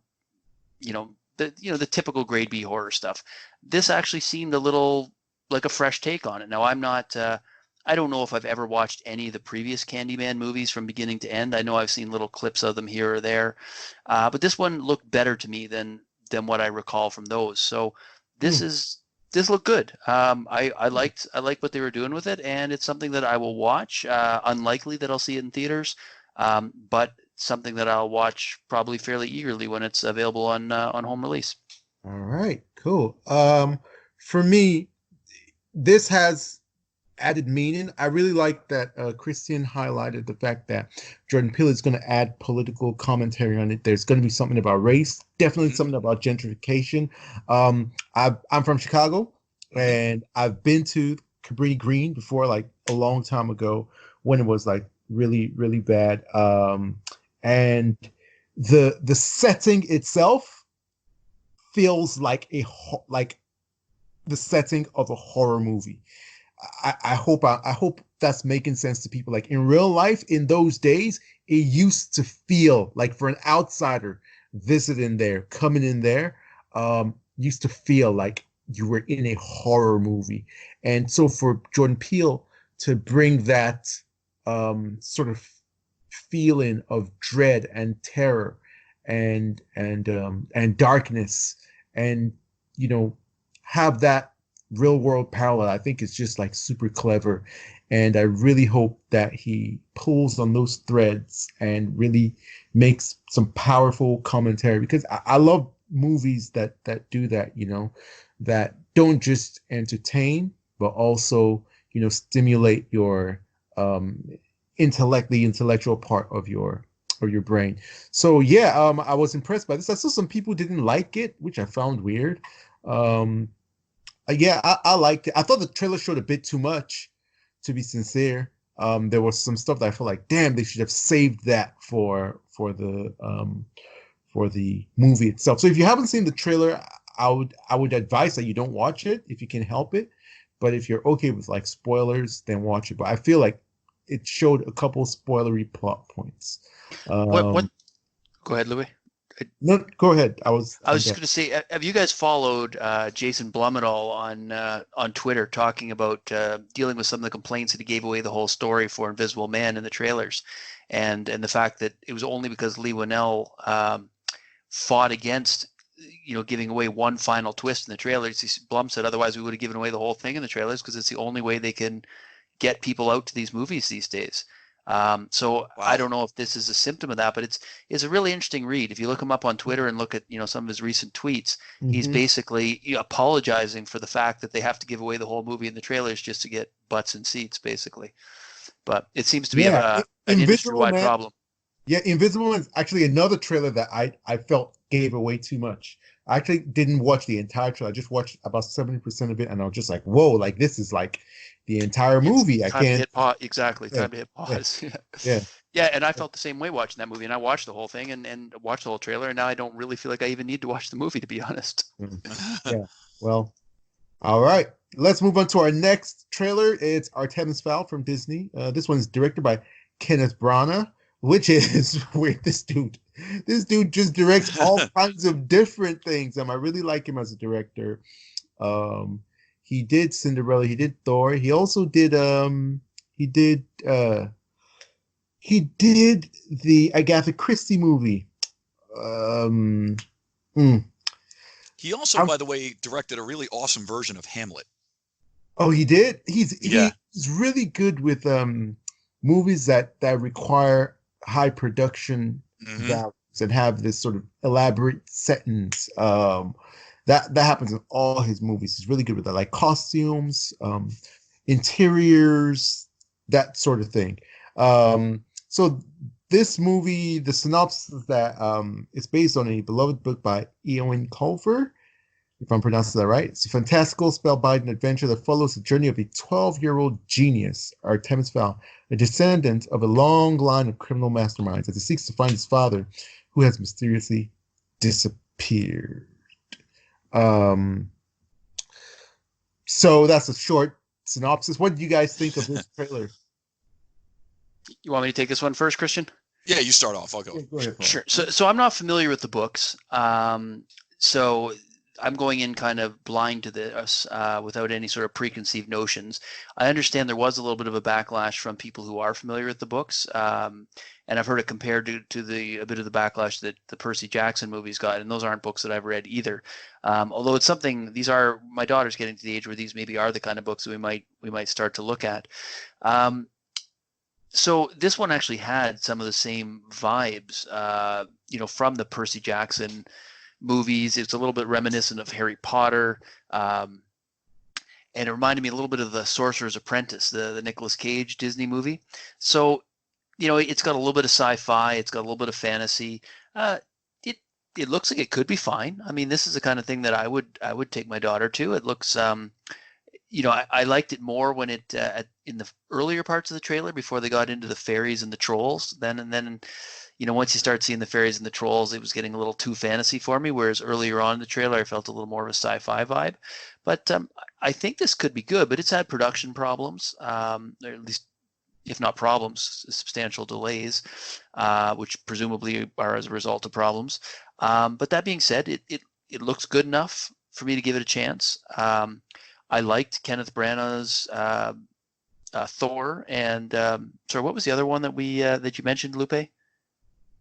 the typical grade B horror stuff. This actually seemed a little like a fresh take on it. Now, I'm not. I don't know if I've ever watched any of the previous Candyman movies from beginning to end. I know I've seen little clips of them here or there, but this one looked better to me than what I recall from those. So this looked good. I liked what they were doing with it, and it's something that I will watch. Unlikely that I'll see it in theaters, but something that I'll watch probably fairly eagerly when it's available on home release. All right, cool. For me, this has added meaning. I really like that Christian highlighted the fact that Jordan Peele is going to add political commentary on it. There's going to be something about race, definitely something about gentrification. I'm from Chicago, and I've been to Cabrini Green before, like a long time ago, when it was like really, really bad. And the setting itself feels like the setting of a horror movie. I hope that's making sense to people. Like, in real life, in those days, it used to feel like, for an outsider visiting there, coming in there, used to feel like you were in a horror movie. And so for Jordan Peele to bring that sort of feeling of dread and terror and darkness, and have that real world parallel, I think it's just like super clever. And I really hope that he pulls on those threads and really makes some powerful commentary, because I love movies that do that, that don't just entertain, but also, stimulate your the intellectual part of your brain. So yeah, I was impressed by this. I saw some people didn't like it, which I found weird. Yeah, I liked it. I thought the trailer showed a bit too much, to be sincere. There was some stuff that I felt like, damn, they should have saved that for the movie itself. So if you haven't seen the trailer, I would advise that you don't watch it if you can help it. But if you're okay with like spoilers, then watch it. But I feel like it showed a couple spoilery plot points. What? Go ahead, Louis. No, go ahead. I was just going to say, have you guys followed Jason Blum at all on Twitter talking about dealing with some of the complaints that he gave away the whole story for Invisible Man in the trailers, and the fact that it was only because Lee Winnell fought against giving away one final twist in the trailers. Blum said otherwise we would have given away the whole thing in the trailers because it's the only way they can get people out to these movies these days. So wow. I don't know if this is a symptom of that, but it's a really interesting read. If you look him up on Twitter and look at some of his recent tweets, he's basically apologizing for the fact that they have to give away the whole movie in the trailers just to get butts and seats, basically. But it seems to be an industry-wide problem. Yeah, Invisible Man is actually another trailer that I felt gave away too much. I actually didn't watch the entire trailer. I just watched about 70% of it, and I was just like, whoa, like this is like the entire movie. Time to hit pause. Exactly. Yeah. Time to hit pause. Yeah. Yeah, and I felt the same way watching that movie, and I watched the whole thing and watched the whole trailer, and now I don't really feel like I even need to watch the movie, to be honest. Yeah. Well, all right. Let's move on to our next trailer. It's Artemis Fowl from Disney. This one is directed by Kenneth Branagh, which is weird. This dude just directs all kinds of different things. I really like him as a director. He did Cinderella. He did Thor. He also did the Agatha Christie movie. He also, by the way, directed a really awesome version of Hamlet. Oh, he did? He's really good with movies that require high production values and have this sort of elaborate settings. That happens in all his movies. He's really good with that, like costumes, interiors, that sort of thing. So this movie, the synopsis is that it's based on a beloved book by Eoin Colfer, if I'm pronouncing that right. It's a fantastical, spellbinding adventure that follows the journey of a 12-year-old genius, Artemis Fowl, a descendant of a long line of criminal masterminds, as he seeks to find his father, who has mysteriously disappeared. So that's a short synopsis. What do you guys think of this trailer? You want me to take this one first, Christian? Yeah, you start off. I'll go. Go ahead, Paul. Sure. So I'm not familiar with the books. So I'm going in kind of blind to this without any sort of preconceived notions. I understand there was a little bit of a backlash from people who are familiar with the books. And I've heard it compared to a bit of the backlash that the Percy Jackson movies got, and those aren't books that I've read either. Although it's something, my daughter's getting to the age where these maybe are the kind of books that we might start to look at. So this one actually had some of the same vibes, from the Percy Jackson movies. It's a little bit reminiscent of Harry Potter, and it reminded me a little bit of the Sorcerer's Apprentice, the Nicolas Cage Disney movie. So, it's got a little bit of sci-fi. It's got a little bit of fantasy. It looks like it could be fine. I mean, this is the kind of thing that I would take my daughter to. It looks, I liked it more when it in the earlier parts of the trailer before they got into the fairies and the trolls. Then once you start seeing the fairies and the trolls, it was getting a little too fantasy for me. Whereas earlier on in the trailer, I felt a little more of a sci-fi vibe. But I think this could be good. But it's had production problems, or at least, if not problems, substantial delays, which presumably are as a result of problems. But that being said, it looks good enough for me to give it a chance. I liked Kenneth Branagh's Thor, and sorry, what was the other one that that you mentioned, Lupe?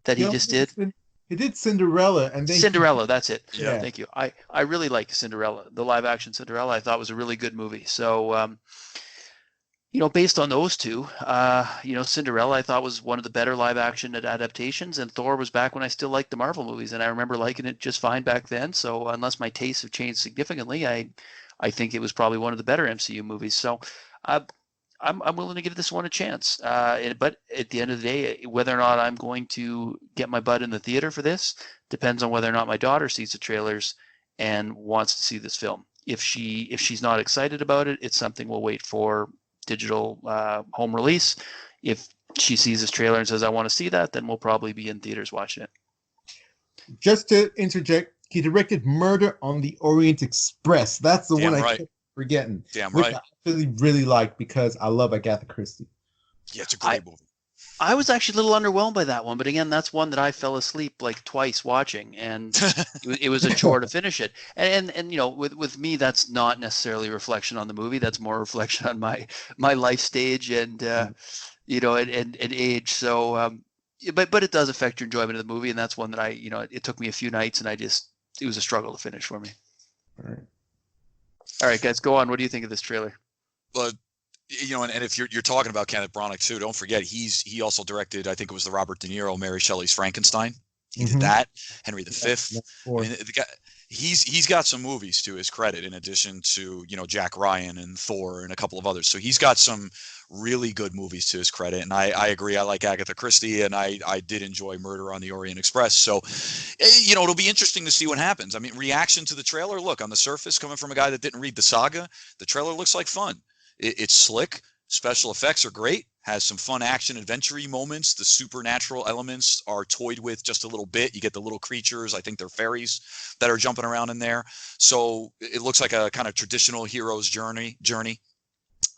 That he just did? He did Cinderella, and Cinderella. That's it. Yeah. Thank you. I really like Cinderella. The live action Cinderella I thought was a really good movie. So based on those two, Cinderella I thought was one of the better live action adaptations, and Thor was back when I still liked the Marvel movies, and I remember liking it just fine back then. So unless my tastes have changed significantly, I think it was probably one of the better MCU movies. So I'm willing to give this one a chance. But at the end of the day, whether or not I'm going to get my butt in the theater for this depends on whether or not my daughter sees the trailers and wants to see this film. If she's not excited about it, it's something we'll wait for digital home release. If she sees this trailer and says, I want to see that, then we'll probably be in theaters watching it. Just to interject, He directed Murder on the Orient Express. That's the Damn one I right. kept forgetting. Damn Which right. I really, really like because I love Agatha Christie. Yeah, it's a great movie. I was actually a little underwhelmed by that one, but again, that's one that I fell asleep like twice watching, and it was a chore to finish it. And you know, with me, that's not necessarily a reflection on the movie. That's more a reflection on my life stage and you know, and age. So, but it does affect your enjoyment of the movie, and that's one that it took me a few nights, and it was a struggle to finish for me. All right, guys, go on. What do you think of this trailer? But you know, and if you're talking about Kenneth Branagh too, don't forget he also directed, I think it was the Robert De Niro, Mary Shelley's Frankenstein. He did that. Henry V. I mean, the guy, he's got some movies to his credit, in addition to, you know, Jack Ryan and Thor and a couple of others. So he's got some really good movies to his credit. And I agree. I like Agatha Christie, and I did enjoy Murder on the Orient Express. So, you know, it'll be interesting to see what happens. I mean, reaction to the trailer. Look, on the surface, coming from a guy that didn't read the saga, the trailer looks like fun. It's slick. Special effects are great. Has some fun action adventure-y moments. The supernatural elements are toyed with just a little bit. You get the little creatures, I think they're fairies, that are jumping around in there. So it looks like a kind of traditional hero's journey.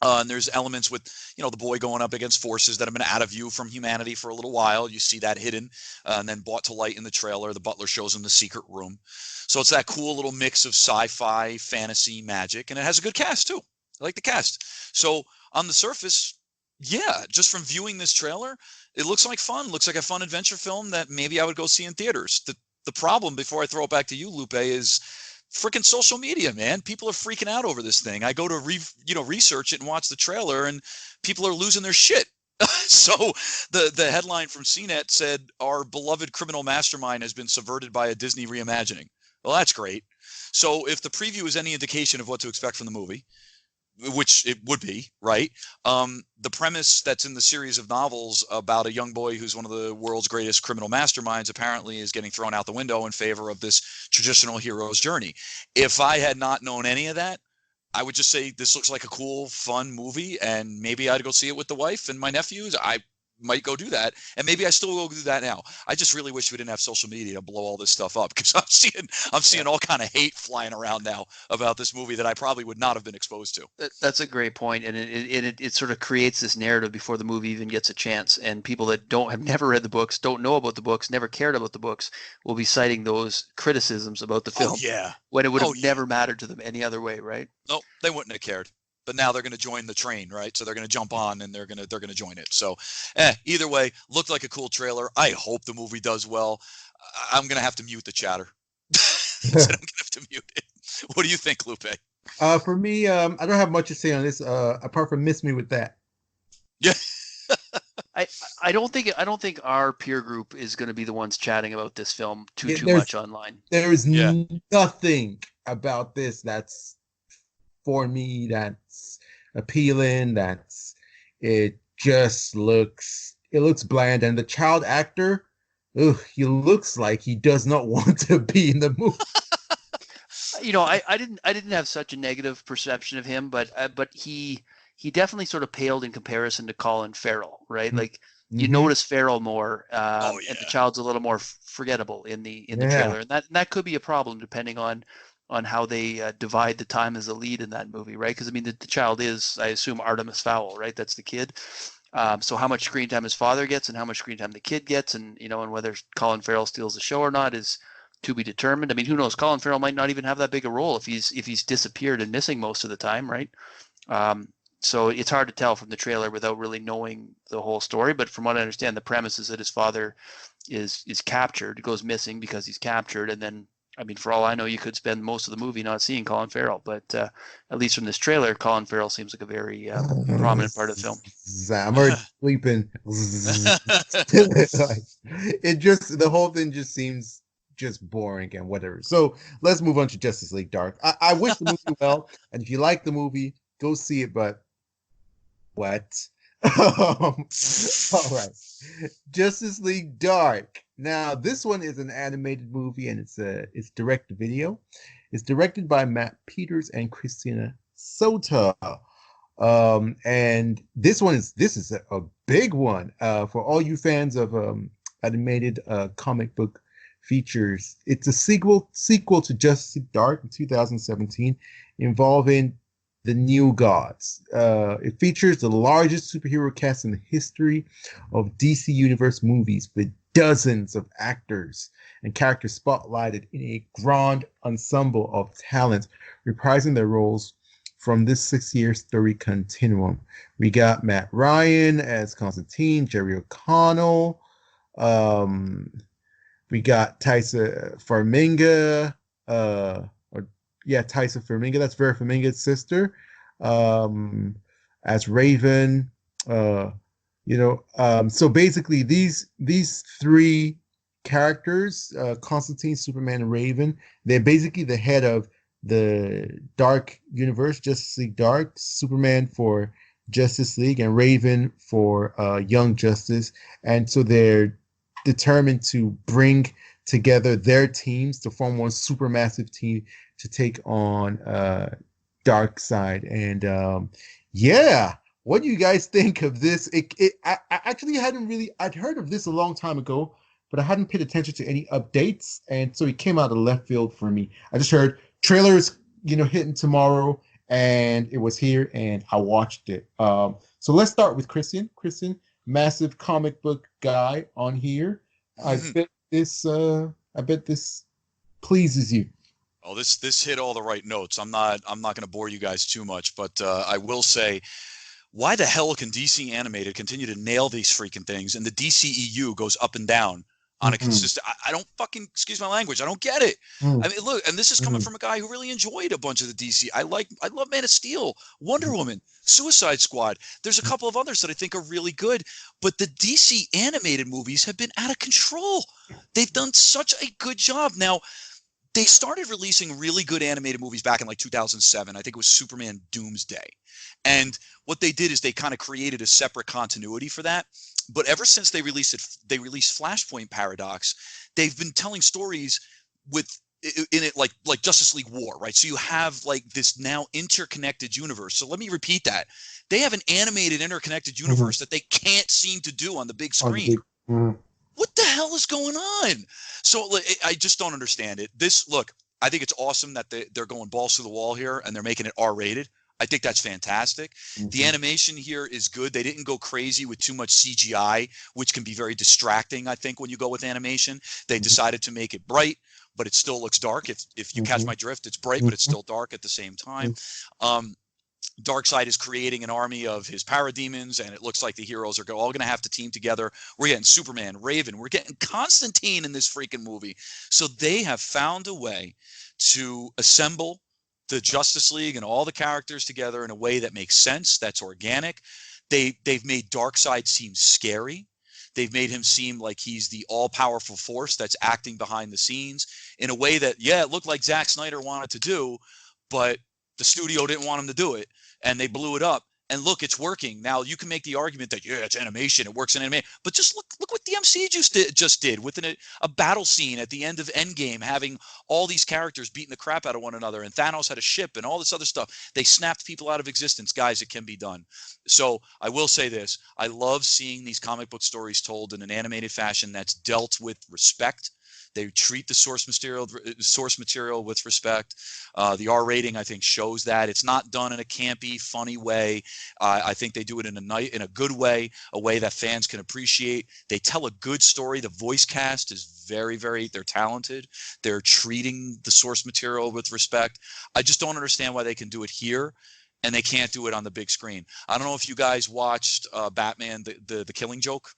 And there's elements with, you know, the boy going up against forces that have been out of view from humanity for a little while. You see that hidden and then brought to light in the trailer. The butler shows him the secret room. So it's that cool little mix of sci-fi, fantasy, magic, and it has a good cast too. I like the cast. So on the surface, yeah, just from viewing this trailer, it looks like fun. Looks like a fun adventure film that maybe I would go see in theaters. The problem, before I throw it back to you, Lupe, is freaking social media, man. People are freaking out over this thing. I go to research it and watch the trailer, and people are losing their shit. So the headline from CNET said, "Our beloved criminal mastermind has been subverted by a Disney reimagining." Well, that's great. So if the preview is any indication of what to expect from the movie, which it would be, right? The premise that's in the series of novels about a young boy who's one of the world's greatest criminal masterminds apparently is getting thrown out the window in favor of this traditional hero's journey. If I had not known any of that, I would just say this looks like a cool, fun movie, and maybe I'd go see it with the wife and my nephews. I might go do that, and maybe I still will do that now. I just really wish we didn't have social media to blow all this stuff up, because I'm seeing all kind of hate flying around now about this movie that I probably would not have been exposed to. That's a great point, and it sort of creates this narrative before the movie even gets a chance, and people that have never read the books, don't know about the books, never cared about the books, will be citing those criticisms about the film. Oh, yeah. When it would have never mattered to them any other way, right? No, they wouldn't have cared. But now they're going to join the train, right? So they're going to jump on and they're going to join it. So either way, looked like a cool trailer. I hope the movie does well. I'm going to have to mute the chatter. I'm going to have to mute it. What do you think, Lupe? For me, I don't have much to say on this, apart from miss me with that. Yeah. I don't think our peer group is going to be the ones chatting about this film too much online. There is nothing about this that's, for me, that's appealing. It looks bland, and the child actor, he looks like he does not want to be in the movie. You know, I didn't have such a negative perception of him, but he definitely sort of paled in comparison to Colin Farrell, right? Mm-hmm. Like you notice Farrell more, and the child's a little more forgettable in the trailer, and that could be a problem depending on how they divide the time as a lead in that movie, right? Because I mean, the child is, I assume, Artemis Fowl, right? That's the kid. So how much screen time his father gets and how much screen time the kid gets, and and whether Colin Farrell steals the show or not is to be determined. I mean, who knows? Colin Farrell might not even have that big a role if he's disappeared and missing most of the time, right? So it's hard to tell from the trailer without really knowing the whole story. But from what I understand, the premise is that his father is captured, goes missing because he's captured, and then, I mean, for all I know, you could spend most of the movie not seeing Colin Farrell, but at least from this trailer, Colin Farrell seems like a very prominent part of the film. I'm already sleeping. The whole thing just seems just boring and whatever. So let's move on to Justice League Dark. I wish the movie well, and if you like the movie, go see it. But what? All right, Justice League Dark. Now, this one is an animated movie, and it's direct to video. It's directed by Matt Peters and Christina Sota. And this is a big one for all you fans of animated comic book features. It's a sequel to Justice League Dark in 2017, involving the New Gods. It features the largest superhero cast in the history of DC Universe movies, with dozens of actors and characters spotlighted in a grand ensemble of talent, reprising their roles from this 6-year story continuum. We got Matt Ryan as Constantine, Jerry O'Connell. We got Taissa Farmiga, Taissa Farmiga, that's Vera Farmiga's sister, as Raven. So basically these three characters, Constantine, Superman, and Raven, they're basically the head of the Dark Universe, Justice League Dark, Superman for Justice League, and Raven for Young Justice. And so they're determined to bring together their teams to form one supermassive team to take on Darkseid. And what do you guys think of this? I actually I'd heard of this a long time ago, but I hadn't paid attention to any updates, and so it came out of left field for me. I just heard trailers, hitting tomorrow, and it was here, and I watched it. So let's start with Christian. Christian, massive comic book guy on here. I bet this pleases you. Oh, this hit all the right notes. I'm not going to bore you guys too much, but I will say, why the hell can DC Animated continue to nail these freaking things, and the DCEU goes up and down on a consistent? I don't fucking, excuse my language, I don't get it. I mean, look, and this is coming from a guy who really enjoyed a bunch of the DC. I love Man of Steel, Wonder Woman, Suicide Squad. There's a couple of others that I think are really good, but the DC Animated movies have been out of control. They've done such a good job. Now, they started releasing really good animated movies back in like 2007. I think it was Superman Doomsday. And what they did is they kind of created a separate continuity for that. But ever since they released Flashpoint Paradox, they've been telling stories in it like Justice League War, right? So you have like this now interconnected universe. So let me repeat that. They have an animated interconnected universe that they can't seem to do on the big screen. What the hell is going on? So I just don't understand it. I think it's awesome that they're going balls to the wall here and they're making it R-rated. I think that's fantastic. The animation here is good. They didn't go crazy with too much CGI, which can be very distracting, I think, when you go with animation. They decided to make it bright, but it still looks dark. If you catch my drift, it's bright, but it's still dark at the same time. Darkseid is creating an army of his parademons, and it looks like the heroes are all going to have to team together. We're getting Superman, Raven, we're getting Constantine in this freaking movie. So they have found a way to assemble the Justice League and all the characters together in a way that makes sense, that's organic. They've made Darkseid seem scary. They've made him seem like he's the all-powerful force that's acting behind the scenes in a way that, it looked like Zack Snyder wanted to do, but the studio didn't want him to do it, and they blew it up. And look, it's working. Now, you can make the argument that, it's animation, it works in animation. But just look what the MCU just did with a battle scene at the end of Endgame, having all these characters beating the crap out of one another, and Thanos had a ship and all this other stuff. They snapped people out of existence. Guys, it can be done. So I will say this. I love seeing these comic book stories told in an animated fashion that's dealt with respect. They treat the source material with respect. The R rating, I think, shows that. It's not done in a campy, funny way. I think they do it in a good way, a way that fans can appreciate. They tell a good story. The voice cast is very, very, they're talented. They're treating the source material with respect. I just don't understand why they can do it here and they can't do it on the big screen. I don't know if you guys watched Batman, the Killing Joke,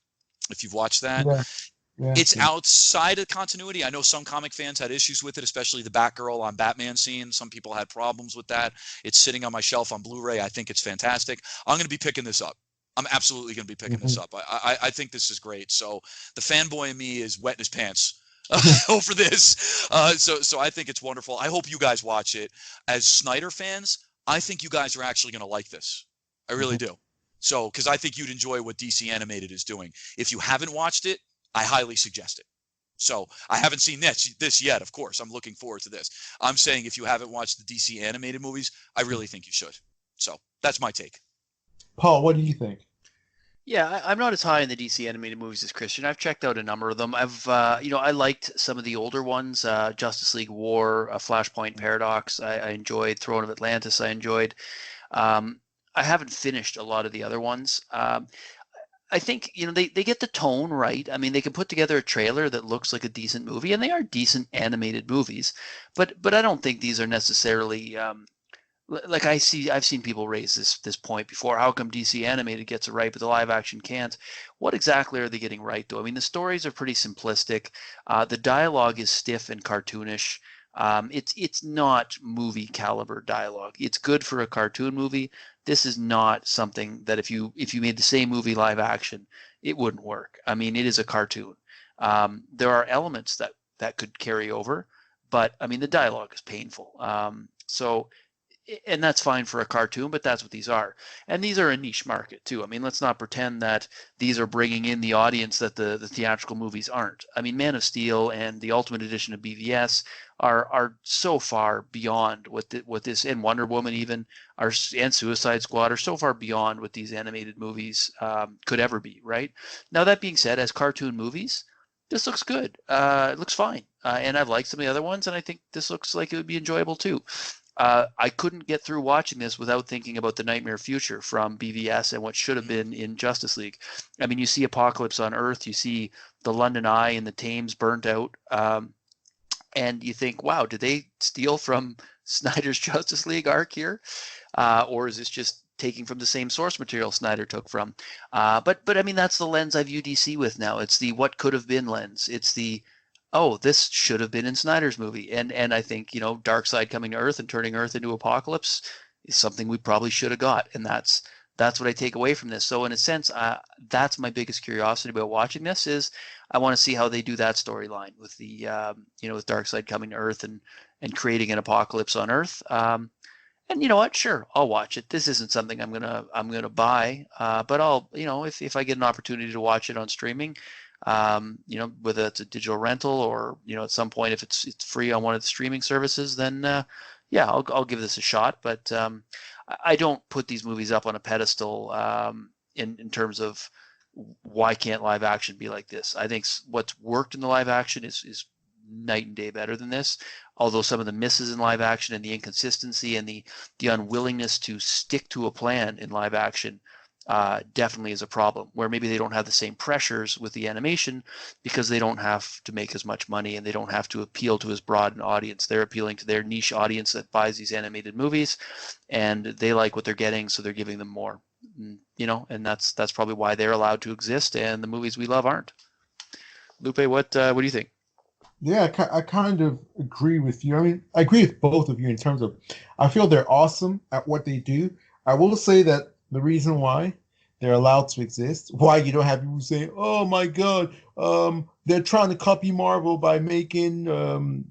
if you've watched that. Yeah, it's outside of continuity. I know some comic fans had issues with it, especially the Batgirl on Batman scene. Some people had problems with that. It's sitting on my shelf on Blu-ray. I think it's fantastic. I'm going to be picking this up. I'm absolutely going to be picking this up. I think this is great. So the fanboy in me is wetting his pants over this. So I think it's wonderful. I hope you guys watch it. As Snyder fans, I think you guys are actually going to like this. I really do. So, because I think you'd enjoy what DC Animated is doing. If you haven't watched it, I highly suggest it. So I haven't seen this yet, of course. I'm looking forward to this. I'm saying if you haven't watched the DC animated movies, I really think you should. So that's my take. Paul, what do you think? Yeah, I'm not as high in the DC animated movies as Christian. I've checked out a number of them. I liked some of the older ones, Justice League War, Flashpoint Paradox. I enjoyed Throne of Atlantis. I enjoyed. Um, I haven't finished a lot of the other ones. I think they get the tone right. I mean, they can put together a trailer that looks like a decent movie, and they are decent animated movies. But I don't think these are necessarily like I've seen people raise this point before. How come DC animated gets it right, but the live action can't? What exactly are they getting right, though? I mean, the stories are pretty simplistic. The dialogue is stiff and cartoonish. It's not movie caliber dialogue. It's good for a cartoon movie. This is not something that if you made the same movie live action, it wouldn't work. I mean, it is a cartoon. There are elements that could carry over, but I mean, the dialogue is painful. And that's fine for a cartoon, but that's what these are. And these are a niche market too. I mean, let's not pretend that these are bringing in the audience that the theatrical movies aren't. I mean, Man of Steel and the Ultimate Edition of BVS are so far beyond what this, and Wonder Woman even and Suicide Squad are so far beyond what these animated movies could ever be. Right now, that being said, as cartoon movies, this looks good. It looks fine, and I've liked some of the other ones, and I think this looks like it would be enjoyable too. I couldn't get through watching this without thinking about the Nightmare Future from BVS and what should have been in Justice League. I mean, you see Apokolips on Earth, you see the London Eye and the Thames burnt out, and you think, wow, did they steal from Snyder's Justice League arc here? Or is this just taking from the same source material Snyder took from? But I mean, that's the lens I view DC with now. It's the what could have been lens. It's the this should have been in Snyder's movie. And I think, Darkseid coming to Earth and turning Earth into Apokolips is something we probably should have got. And that's what I take away from this. So in a sense, that's my biggest curiosity about watching this is I want to see how they do that storyline with the, with Darkseid coming to Earth and creating an apocalypse on Earth. And you know what? Sure, I'll watch it. This isn't something I'm gonna buy, but I'll, if I get an opportunity to watch it on streaming, whether it's a digital rental or at some point if it's free on one of the streaming services, then I'll give this a shot. But I don't put these movies up on a pedestal in terms of why can't live action be like this. I think what's worked in the live action is night and day better than this. Although some of the misses in live action and the inconsistency and the unwillingness to stick to a plan in live action definitely is a problem, where maybe they don't have the same pressures with the animation because they don't have to make as much money and they don't have to appeal to as broad an audience. They're appealing to their niche audience that buys these animated movies, and they like what they're getting, so they're giving them more. And that's probably why they're allowed to exist, and the movies we love aren't. Lupe, what do you think? Yeah, I kind of agree with you. I mean, I agree with both of you in terms of I feel they're awesome at what they do. I will say that the reason why they're allowed to exist, why you don't have people saying, "Oh my God, they're trying to copy Marvel by making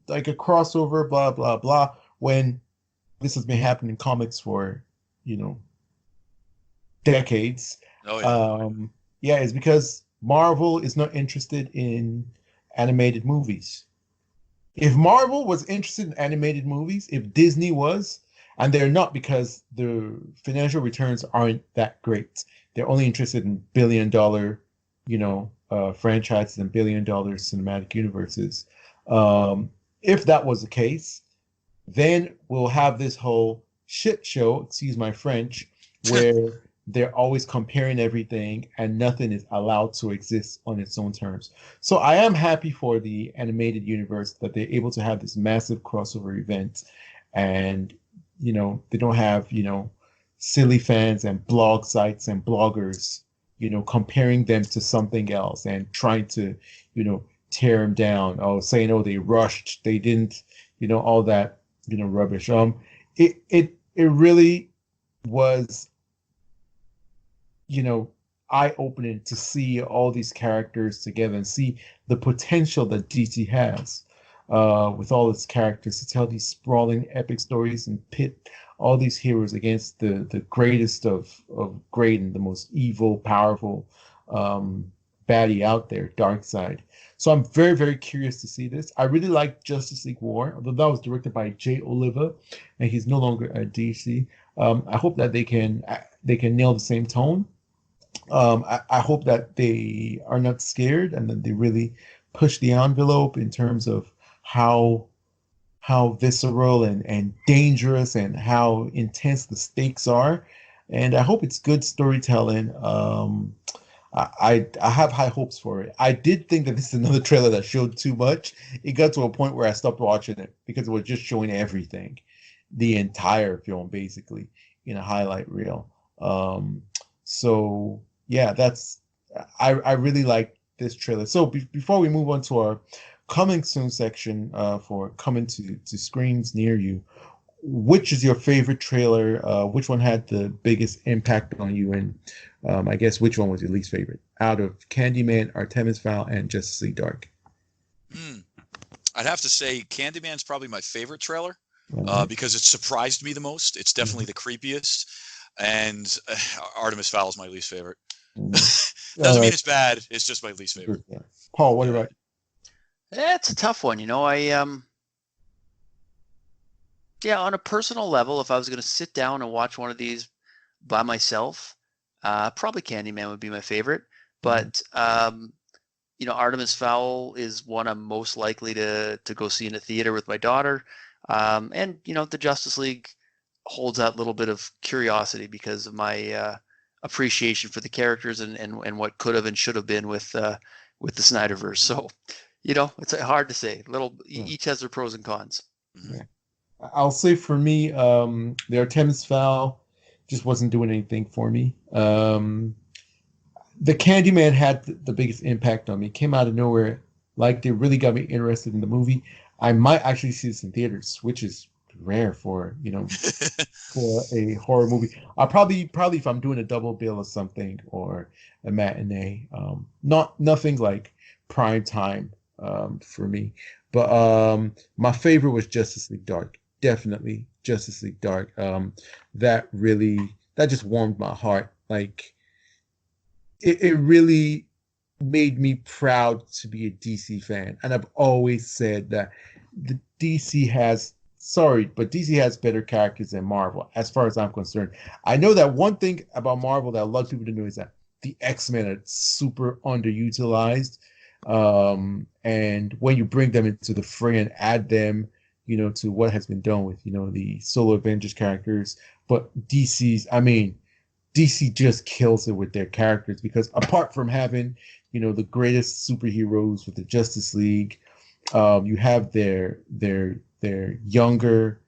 like a crossover, blah blah blah," when this has been happening in comics for decades. Oh yeah. It's because Marvel is not interested in animated movies. If Marvel was interested in animated movies, if Disney was, and they're not because the financial returns aren't that great. They're only interested in billion-dollar, franchises and billion-dollar cinematic universes. If that was the case, then we'll have this whole shit show, excuse my French, where they're always comparing everything and nothing is allowed to exist on its own terms. So I am happy for the animated universe that they're able to have this massive crossover event, and they don't have silly fans and blog sites and bloggers comparing them to something else and trying to tear them down, saying they rushed, they didn't, all that rubbish. It really was eye-opening to see all these characters together and see the potential that DC has with all its characters to tell these sprawling epic stories and pit all these heroes against the greatest of great and the most evil, powerful baddie out there, Darkseid. So I'm very, very curious to see this. I really like Justice League War, although that was directed by Jay Oliva, and he's no longer at DC. I hope that they can nail the same tone. I hope that they are not scared and that they really push the envelope in terms of how visceral and dangerous and how intense the stakes are. And I hope it's good storytelling. I have high hopes for it. I did think that this is another trailer that showed too much. It got to a point where I stopped watching it because it was just showing everything, the entire film basically in a highlight reel. So yeah, I really like this trailer. So before we move on to our coming soon section for coming to screens near you, which is your favorite trailer? Which one had the biggest impact on you? And I guess which one was your least favorite out of Candyman, Artemis Fowl, and Justice League Dark? I'd have to say Candyman's probably my favorite trailer because it surprised me the most. It's definitely the creepiest. And Artemis Fowl is my least favorite. Doesn't mean it's bad. It's just my least favorite. Paul, what about you? It's a tough one. Yeah, on a personal level, if I was going to sit down and watch one of these by myself, probably Candyman would be my favorite. But Artemis Fowl is one I'm most likely to go see in a theater with my daughter. And the Justice League holds that little bit of curiosity because of my appreciation for the characters and what could have and should have been with the Snyderverse. So, it's hard to say. Each has their pros and cons. Yeah. I'll say for me, the Artemis Fowl just wasn't doing anything for me. The Candyman had the biggest impact on me. It came out of nowhere. Like, they really got me interested in the movie. I might actually see this in theaters, which is rare for for a horror movie. I'll probably if I'm doing a double bill or something or a matinee. Nothing like prime time for me. But my favorite was Justice League Dark. Definitely Justice League Dark. That just warmed my heart. Like it really made me proud to be a DC fan. And I've always said that the DC has better characters than Marvel, as far as I'm concerned. I know that one thing about Marvel that a lot of people don't know is that the X-Men are super underutilized. And when you bring them into the fray and add them, to what has been done with, the solo Avengers characters, but DC just kills it with their characters because apart from having, the greatest superheroes with the Justice League, you have their younger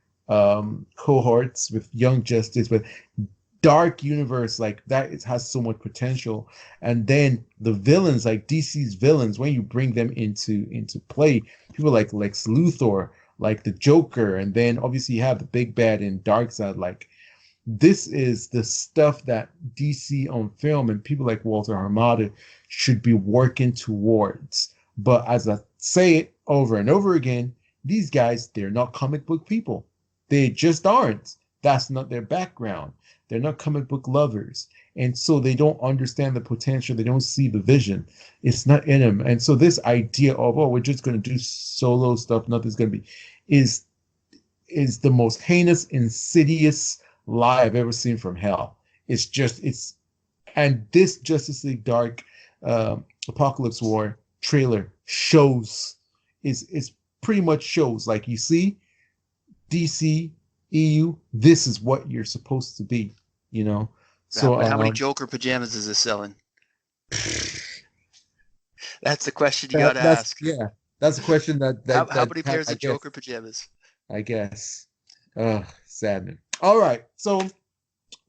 cohorts with Young Justice, but Dark Universe like that has so much potential. And then the villains, like DC's villains, when you bring them into play, people like Lex Luthor, like the Joker, and then obviously you have the big bad in Darkseid. Like, this is the stuff that DC on film and people like Walter Hamada should be working towards. But as I say it over and over again, these guys, they're not comic book people. They just aren't. That's not their background. They're not comic book lovers. And so they don't understand the potential. They don't see the vision. It's not in them. And so this idea of, we're just going to do solo stuff, nothing's going to be, is the most heinous, insidious lie I've ever seen from hell. And this Justice League Dark Apokolips War trailer is pretty much shows, like, you see, DC, EU, this is what you're supposed to be, So how many Joker pajamas is this selling? That's the question you got to ask. Yeah, that's a question that how many pairs of Joker pajamas? I guess. Saddening. All right, so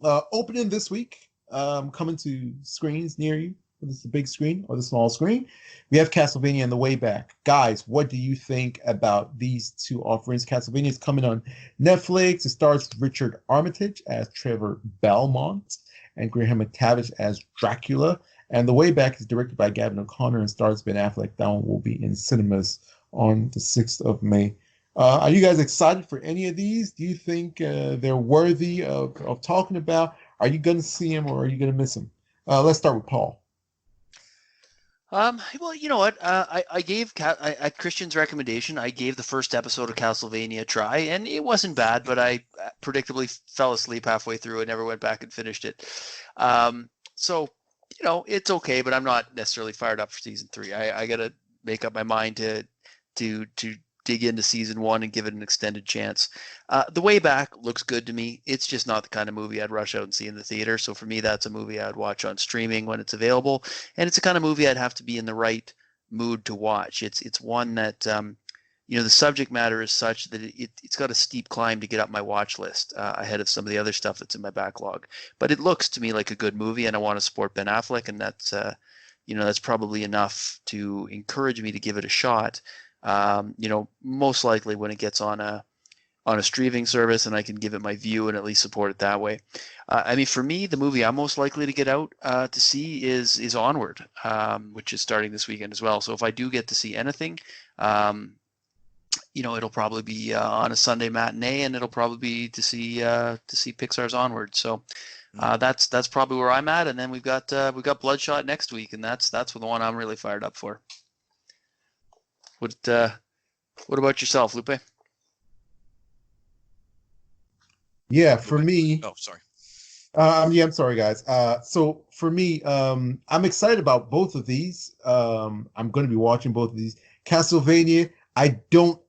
opening this week, coming to screens near you, whether it's the big screen or the small screen, we have Castlevania and The Way Back. Guys, what do you think about these two offerings? Castlevania is coming on Netflix. It stars Richard Armitage as Trevor Belmont and Graham McTavish as Dracula. And The Way Back is directed by Gavin O'Connor and stars Ben Affleck. That one will be in cinemas on the 6th of May. Are you guys excited for any of these? Do you think they're worthy of talking about? Are you going to see them or are you going to miss them? Let's start with Paul. Well, you know what? I gave at Christian's recommendation, I gave the first episode of Castlevania a try, and it wasn't bad, but I predictably fell asleep halfway through and never went back and finished it. So it's okay, but I'm not necessarily fired up for season 3. I gotta make up my mind to dig into season 1 and give it an extended chance. The Way Back looks good to me. It's just not the kind of movie I'd rush out and see in the theater. So for me, that's a movie I'd watch on streaming when it's available, and it's the kind of movie I'd have to be in the right mood to watch. It's one that the subject matter is such that it's got a steep climb to get up my watch list ahead of some of the other stuff that's in my backlog. But it looks to me like a good movie, and I want to support Ben Affleck, and that's probably enough to encourage me to give it a shot. Most likely when it gets on a streaming service and I can give it my view and at least support it that way. For me, the movie I'm most likely to get out to see is Onward, which is starting this weekend as well. So if I do get to see anything, it'll probably be on a Sunday matinee, and it'll probably be to see Pixar's Onward. So that's probably where I'm at. And then we've got Bloodshot next week, and that's the one I'm really fired up for. What about yourself, Lupe? Yeah, for me. Oh, sorry. I'm sorry, guys. So for me, I'm excited about both of these. I'm going to be watching both of these. Castlevania. I don't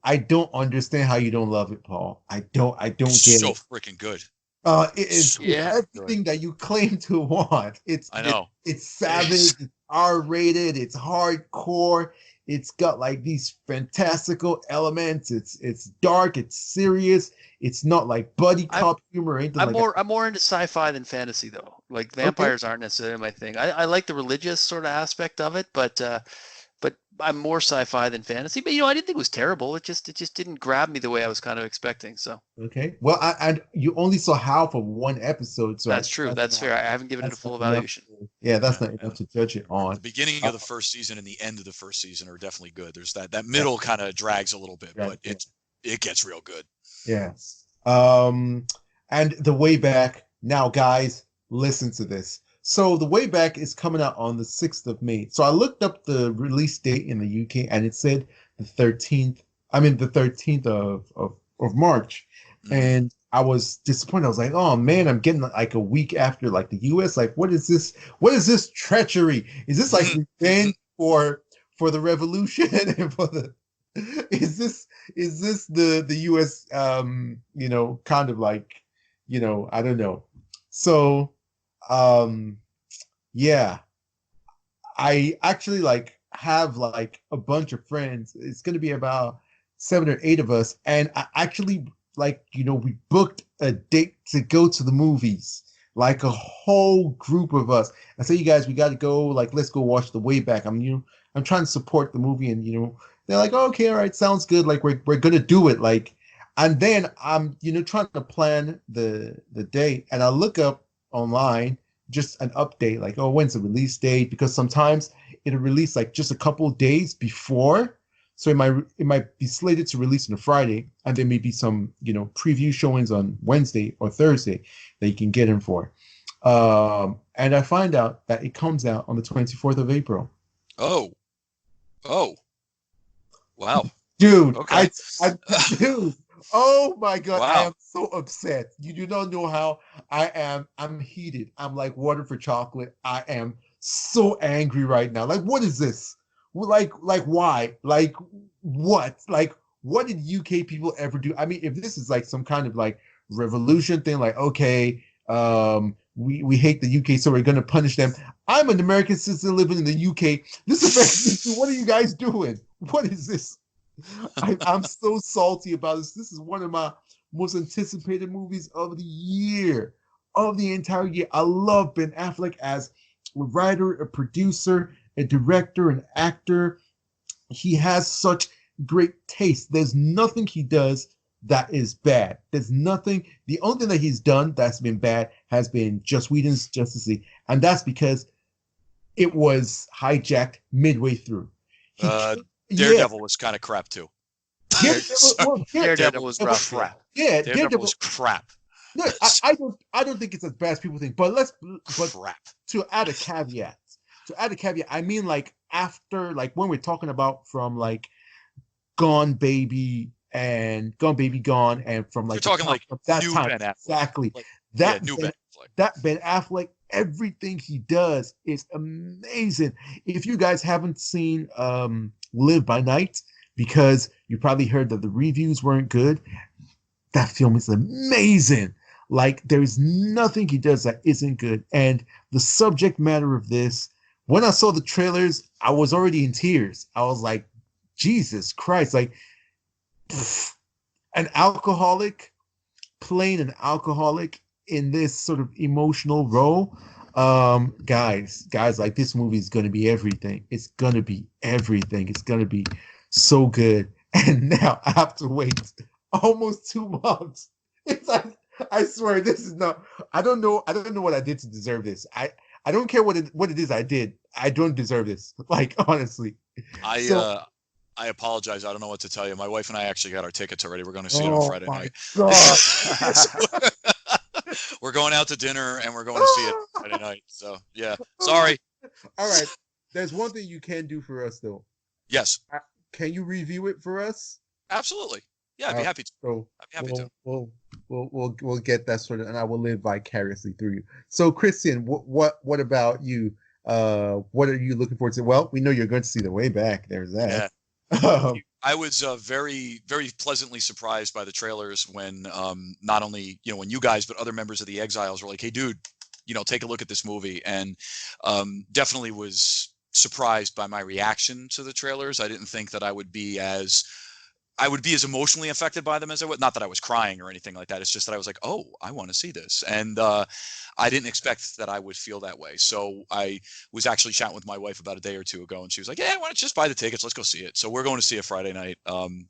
understand how you don't love it, Paul. I don't get it. So freaking good. It is everything that you claim to want. I know. It's savage, it's R-rated, it's hardcore. It's got like these fantastical elements. It's dark, it's serious. It's not like buddy cop humor or anything I'm more into sci-fi than fantasy though. Like vampires aren't necessarily my thing. I like the religious sort of aspect of it, but I'm more sci-fi than fantasy. But I didn't think it was terrible. It just didn't grab me the way I was kind of expecting. So okay, well, and you only saw half of one episode, so that's true. That's fair. I haven't given it a full evaluation. That's not enough to judge it on. The beginning of the first season and the end of the first season are definitely good. There's that middle kind of drags a little bit, but it gets real good. Yes. And The Way Back. Now, guys, listen to this. So The Way Back is coming out on the 6th of May. So I looked up the release date in the UK, and it said the 13th of March. Mm-hmm. And I was disappointed. I was like, oh man, I'm getting like a week after like the US. Like, what is this? What is this treachery? Is this like revenge for the revolution and for the is this the US kind of like, I don't know. So I actually like have like a bunch of friends. It's going to be about 7 or 8 of us, and I actually we booked a date to go to the movies, like a whole group of us. I say, you guys, we got to go, like, let's go watch The Way Back. I'm trying to support the movie, and they're like, oh, okay, all right, sounds good, like we're gonna do it, like. And then I'm trying to plan the date, and I look up online just an update, like, oh, when's the release date? Because sometimes it'll release like just a couple days before, so it might be slated to release on a Friday, and there may be some preview showings on Wednesday or Thursday that you can get in for. And I find out that it comes out on the 24th of April. Oh, wow, dude! Okay. Dude. Oh my God, wow. I am so upset. You do not know how I am. I'm heated. I'm like water for chocolate. I am so angry right now. Like, what is this? Like why? Like, what? Like, what did UK people ever do? I mean, if this is like some kind of like revolution thing, like, okay, we hate the UK, so we're gonna punish them. I'm an American citizen living in the UK. This affects me. What are you guys doing? What is this? I'm so salty about this. This is one of my most anticipated movies of the year, of the entire year. I love Ben Affleck as a writer, a producer, a director, an actor. He has such great taste. There's nothing he does that is bad. There's nothing. The only thing that he's done that's been bad has been Joss Whedon's Justice League, and that's because it was hijacked midway through. Daredevil was kind of crap too. Daredevil was rough. Crap. Yeah, Daredevil was crap. No, I don't think it's as bad as people think. But crap. To add a caveat, I mean, like, after, like, when we're talking about from like Gone Baby Gone, and from like you're talking like that new time, Ben Affleck. exactly. Like, that new Ben, Ben Affleck. That Ben Affleck everything he does is amazing. If you guys haven't seen Live by Night, because you probably heard that the reviews weren't good, that film is amazing. Like, there's nothing he does that isn't good. And the subject matter of this, when I saw the trailers, I was already in tears. I was like, Jesus Christ, like, an alcoholic playing an alcoholic in this sort of emotional role. Guys, like, this movie is going to be everything. It's going to be everything. It's going to be so good. And now I have to wait almost 2 months. It's like, I swear, this is not, I don't know what I did to deserve this. I don't care what it is I did. I don't deserve this. Like, honestly. I apologize. I don't know what to tell you. My wife and I actually got our tickets already. We're going to see it on Friday night. God. We're going out to dinner and we're going to see it Friday night. So, yeah. Sorry. All right. There's one thing you can do for us, though. Yes. Can you review it for us? Absolutely. Yeah, I'd be happy to. So I'd be happy to. We'll get that sorted, and I will live vicariously through you. So, Christian, what about you? What are you looking forward to? Well, we know you're going to see The Way Back. There's that. Yeah. I was very, very pleasantly surprised by the trailers when not only, when you guys, but other members of the Exiles were like, hey, dude, take a look at this movie. And definitely was surprised by my reaction to the trailers. I didn't think that I would be as emotionally affected by them as I would. Not that I was crying or anything like that. It's just that I was like, oh, I want to see this. And I didn't expect that I would feel that way. So I was actually chatting with my wife about a day or two ago, and she was like, yeah, why don't you just buy the tickets? Let's go see it. So we're going to see it Friday night.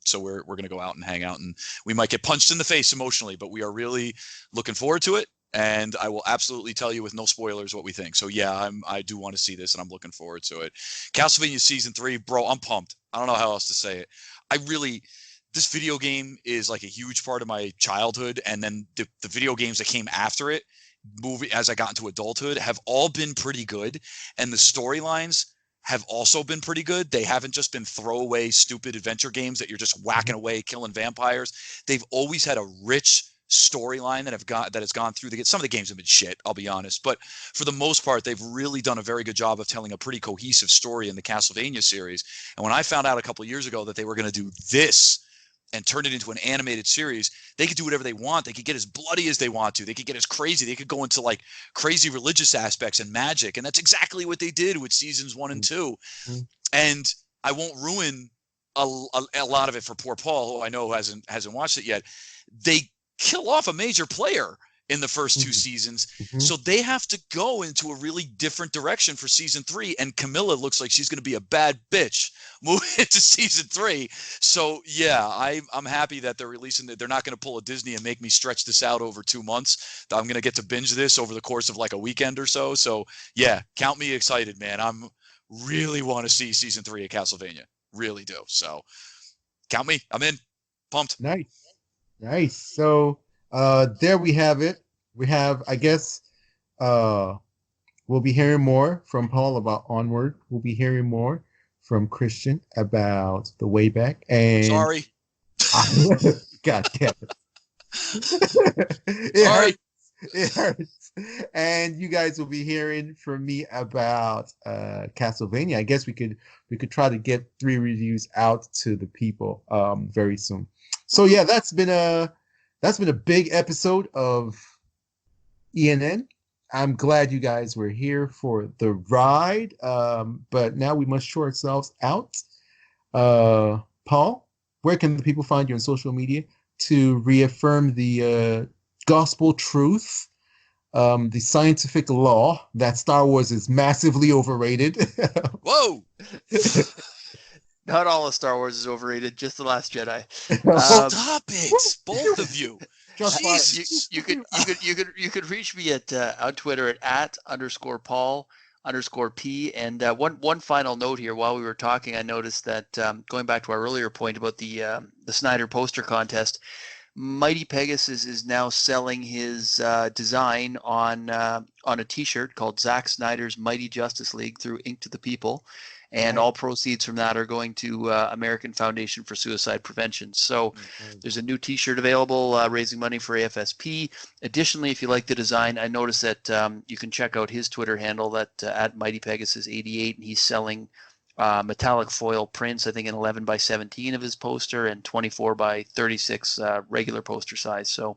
So we're going to go out and hang out, and we might get punched in the face emotionally, but we are really looking forward to it. And I will absolutely tell you with no spoilers what we think. So yeah, I do want to see this, and I'm looking forward to it. Castlevania Season 3, bro, I'm pumped. I don't know how else to say it. This video game is like a huge part of my childhood, and then the video games that came after it, as I got into adulthood, have all been pretty good, and the storylines have also been pretty good. They haven't just been throwaway, stupid adventure games that you're just whacking away, killing vampires. They've always had a rich storyline that has gone through some of the games have been shit, I'll be honest, but for the most part they've really done a very good job of telling a pretty cohesive story in the Castlevania series. And when I found out a couple of years ago that they were going to do this and turn it into an animated series, they could do whatever they want. They could get as bloody as they want to. They could get as crazy. They could go into like crazy religious aspects and magic. And that's exactly what they did with seasons 1 and 2. Mm-hmm. And I won't ruin a lot of it for poor Paul, who I know hasn't watched it yet. They kill off a major player in the first 2 seasons. Mm-hmm. So they have to go into a really different direction for season 3. And Camilla looks like she's going to be a bad bitch moving into season 3. So yeah, I'm happy that they're releasing it. They're not going to pull a Disney and make me stretch this out over 2 months. I'm going to get to binge this over the course of like a weekend or so. So yeah, count me excited, man. I'm really want to see season 3 of Castlevania. Really do. So count me. I'm in. Pumped. Nice. So there we have it. We have, I guess, we'll be hearing more from Paul about Onward. We'll be hearing more from Christian about The Way Back. And sorry. God damn it. Sorry. It hurts. And you guys will be hearing from me about Castlevania. I guess we could try to get 3 reviews out to the people very soon. So yeah, that's been a big episode of ENN. I'm glad you guys were here for the ride. But now we must show ourselves out. Paul, where can the people find you on social media to reaffirm the gospel truth, the scientific law that Star Wars is massively overrated? Whoa! Not all of Star Wars is overrated, just The Last Jedi. Stop it, both of you. Jesus. You could reach me at on Twitter at @_Paul_P. And one final note here. While we were talking, I noticed that going back to our earlier point about the Snyder poster contest, Mighty Pegasus is now selling his design on a T-shirt called Zack Snyder's Mighty Justice League through Ink to the People. and all proceeds from that are going to American Foundation for Suicide Prevention. So there's a new T-shirt available raising money for AFSP. Additionally, if you like the design, I noticed that you can check out his Twitter handle that at Mighty Pegasus 88, and he's selling metallic foil prints, I think an 11 by 17 of his poster and 24 by 36 regular poster size. So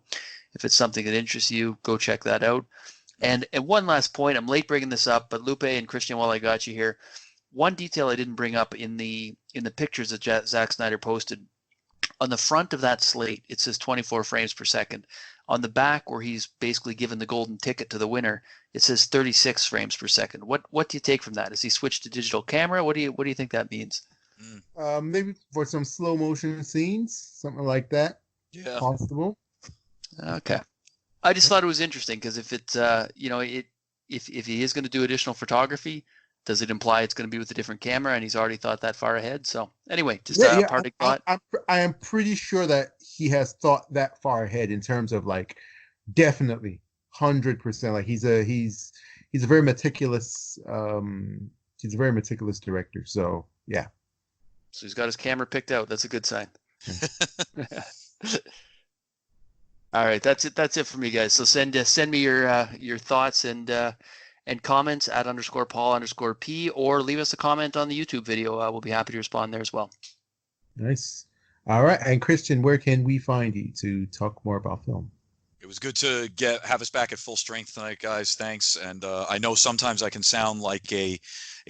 if it's something that interests you, go check that out. And one last point, I'm late bringing this up, but Lupe and Christian, while I got you here, one detail I didn't bring up in the pictures that Zack Snyder posted, on the front of that slate, it says 24 frames per second. On the back, where he's basically given the golden ticket to the winner, it says 36 frames per second. What do you take from that? Has he switched to digital camera? What do you think that means? Maybe for some slow motion scenes, something like that. Yeah, possible. Okay, I just thought it was interesting because if it's if he is going to do additional photography, does it imply it's going to be with a different camera? And he's already thought that far ahead. So anyway, just a parting thought. I am pretty sure that he has thought that far ahead in terms of like definitely 100%. Like he's a very meticulous director. So yeah. So he's got his camera picked out. That's a good sign. All right, that's it. That's it for me, guys. So send me your thoughts and comments at _Paul_P, or leave us a comment on the YouTube video. We'll be happy to respond there as well. Nice. All right, and Christian, where can we find you to talk more about film? it was good to have us back at full strength tonight, guys. Thanks. And I know sometimes I can sound like a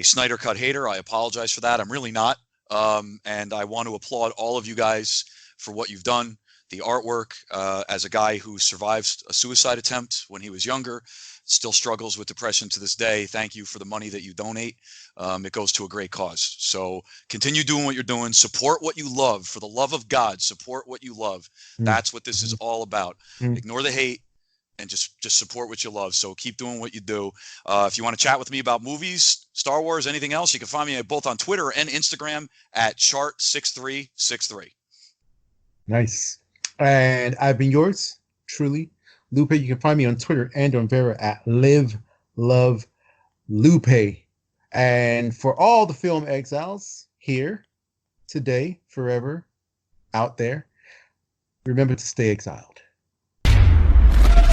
Snyder Cut hater. I apologize for that. I'm really not. And I want to applaud all of you guys for what you've done. The artwork, as a guy who survived a suicide attempt when he was younger, still struggles with depression to this day. Thank you for the money that you donate. It goes to a great cause. So continue doing what you're doing. Support what you love. For the love of God, support what you love. That's what this is all about. Ignore the hate and just support what you love. So keep doing what you do. If you want to chat with me about movies, Star Wars, anything else, you can find me both on Twitter and Instagram at chart6363. Nice. And I've been yours, truly, Lupe. You can find me on Twitter and on Vera at Live Love Lupe. And for all the film exiles here, today, forever, out there, remember to stay exiled.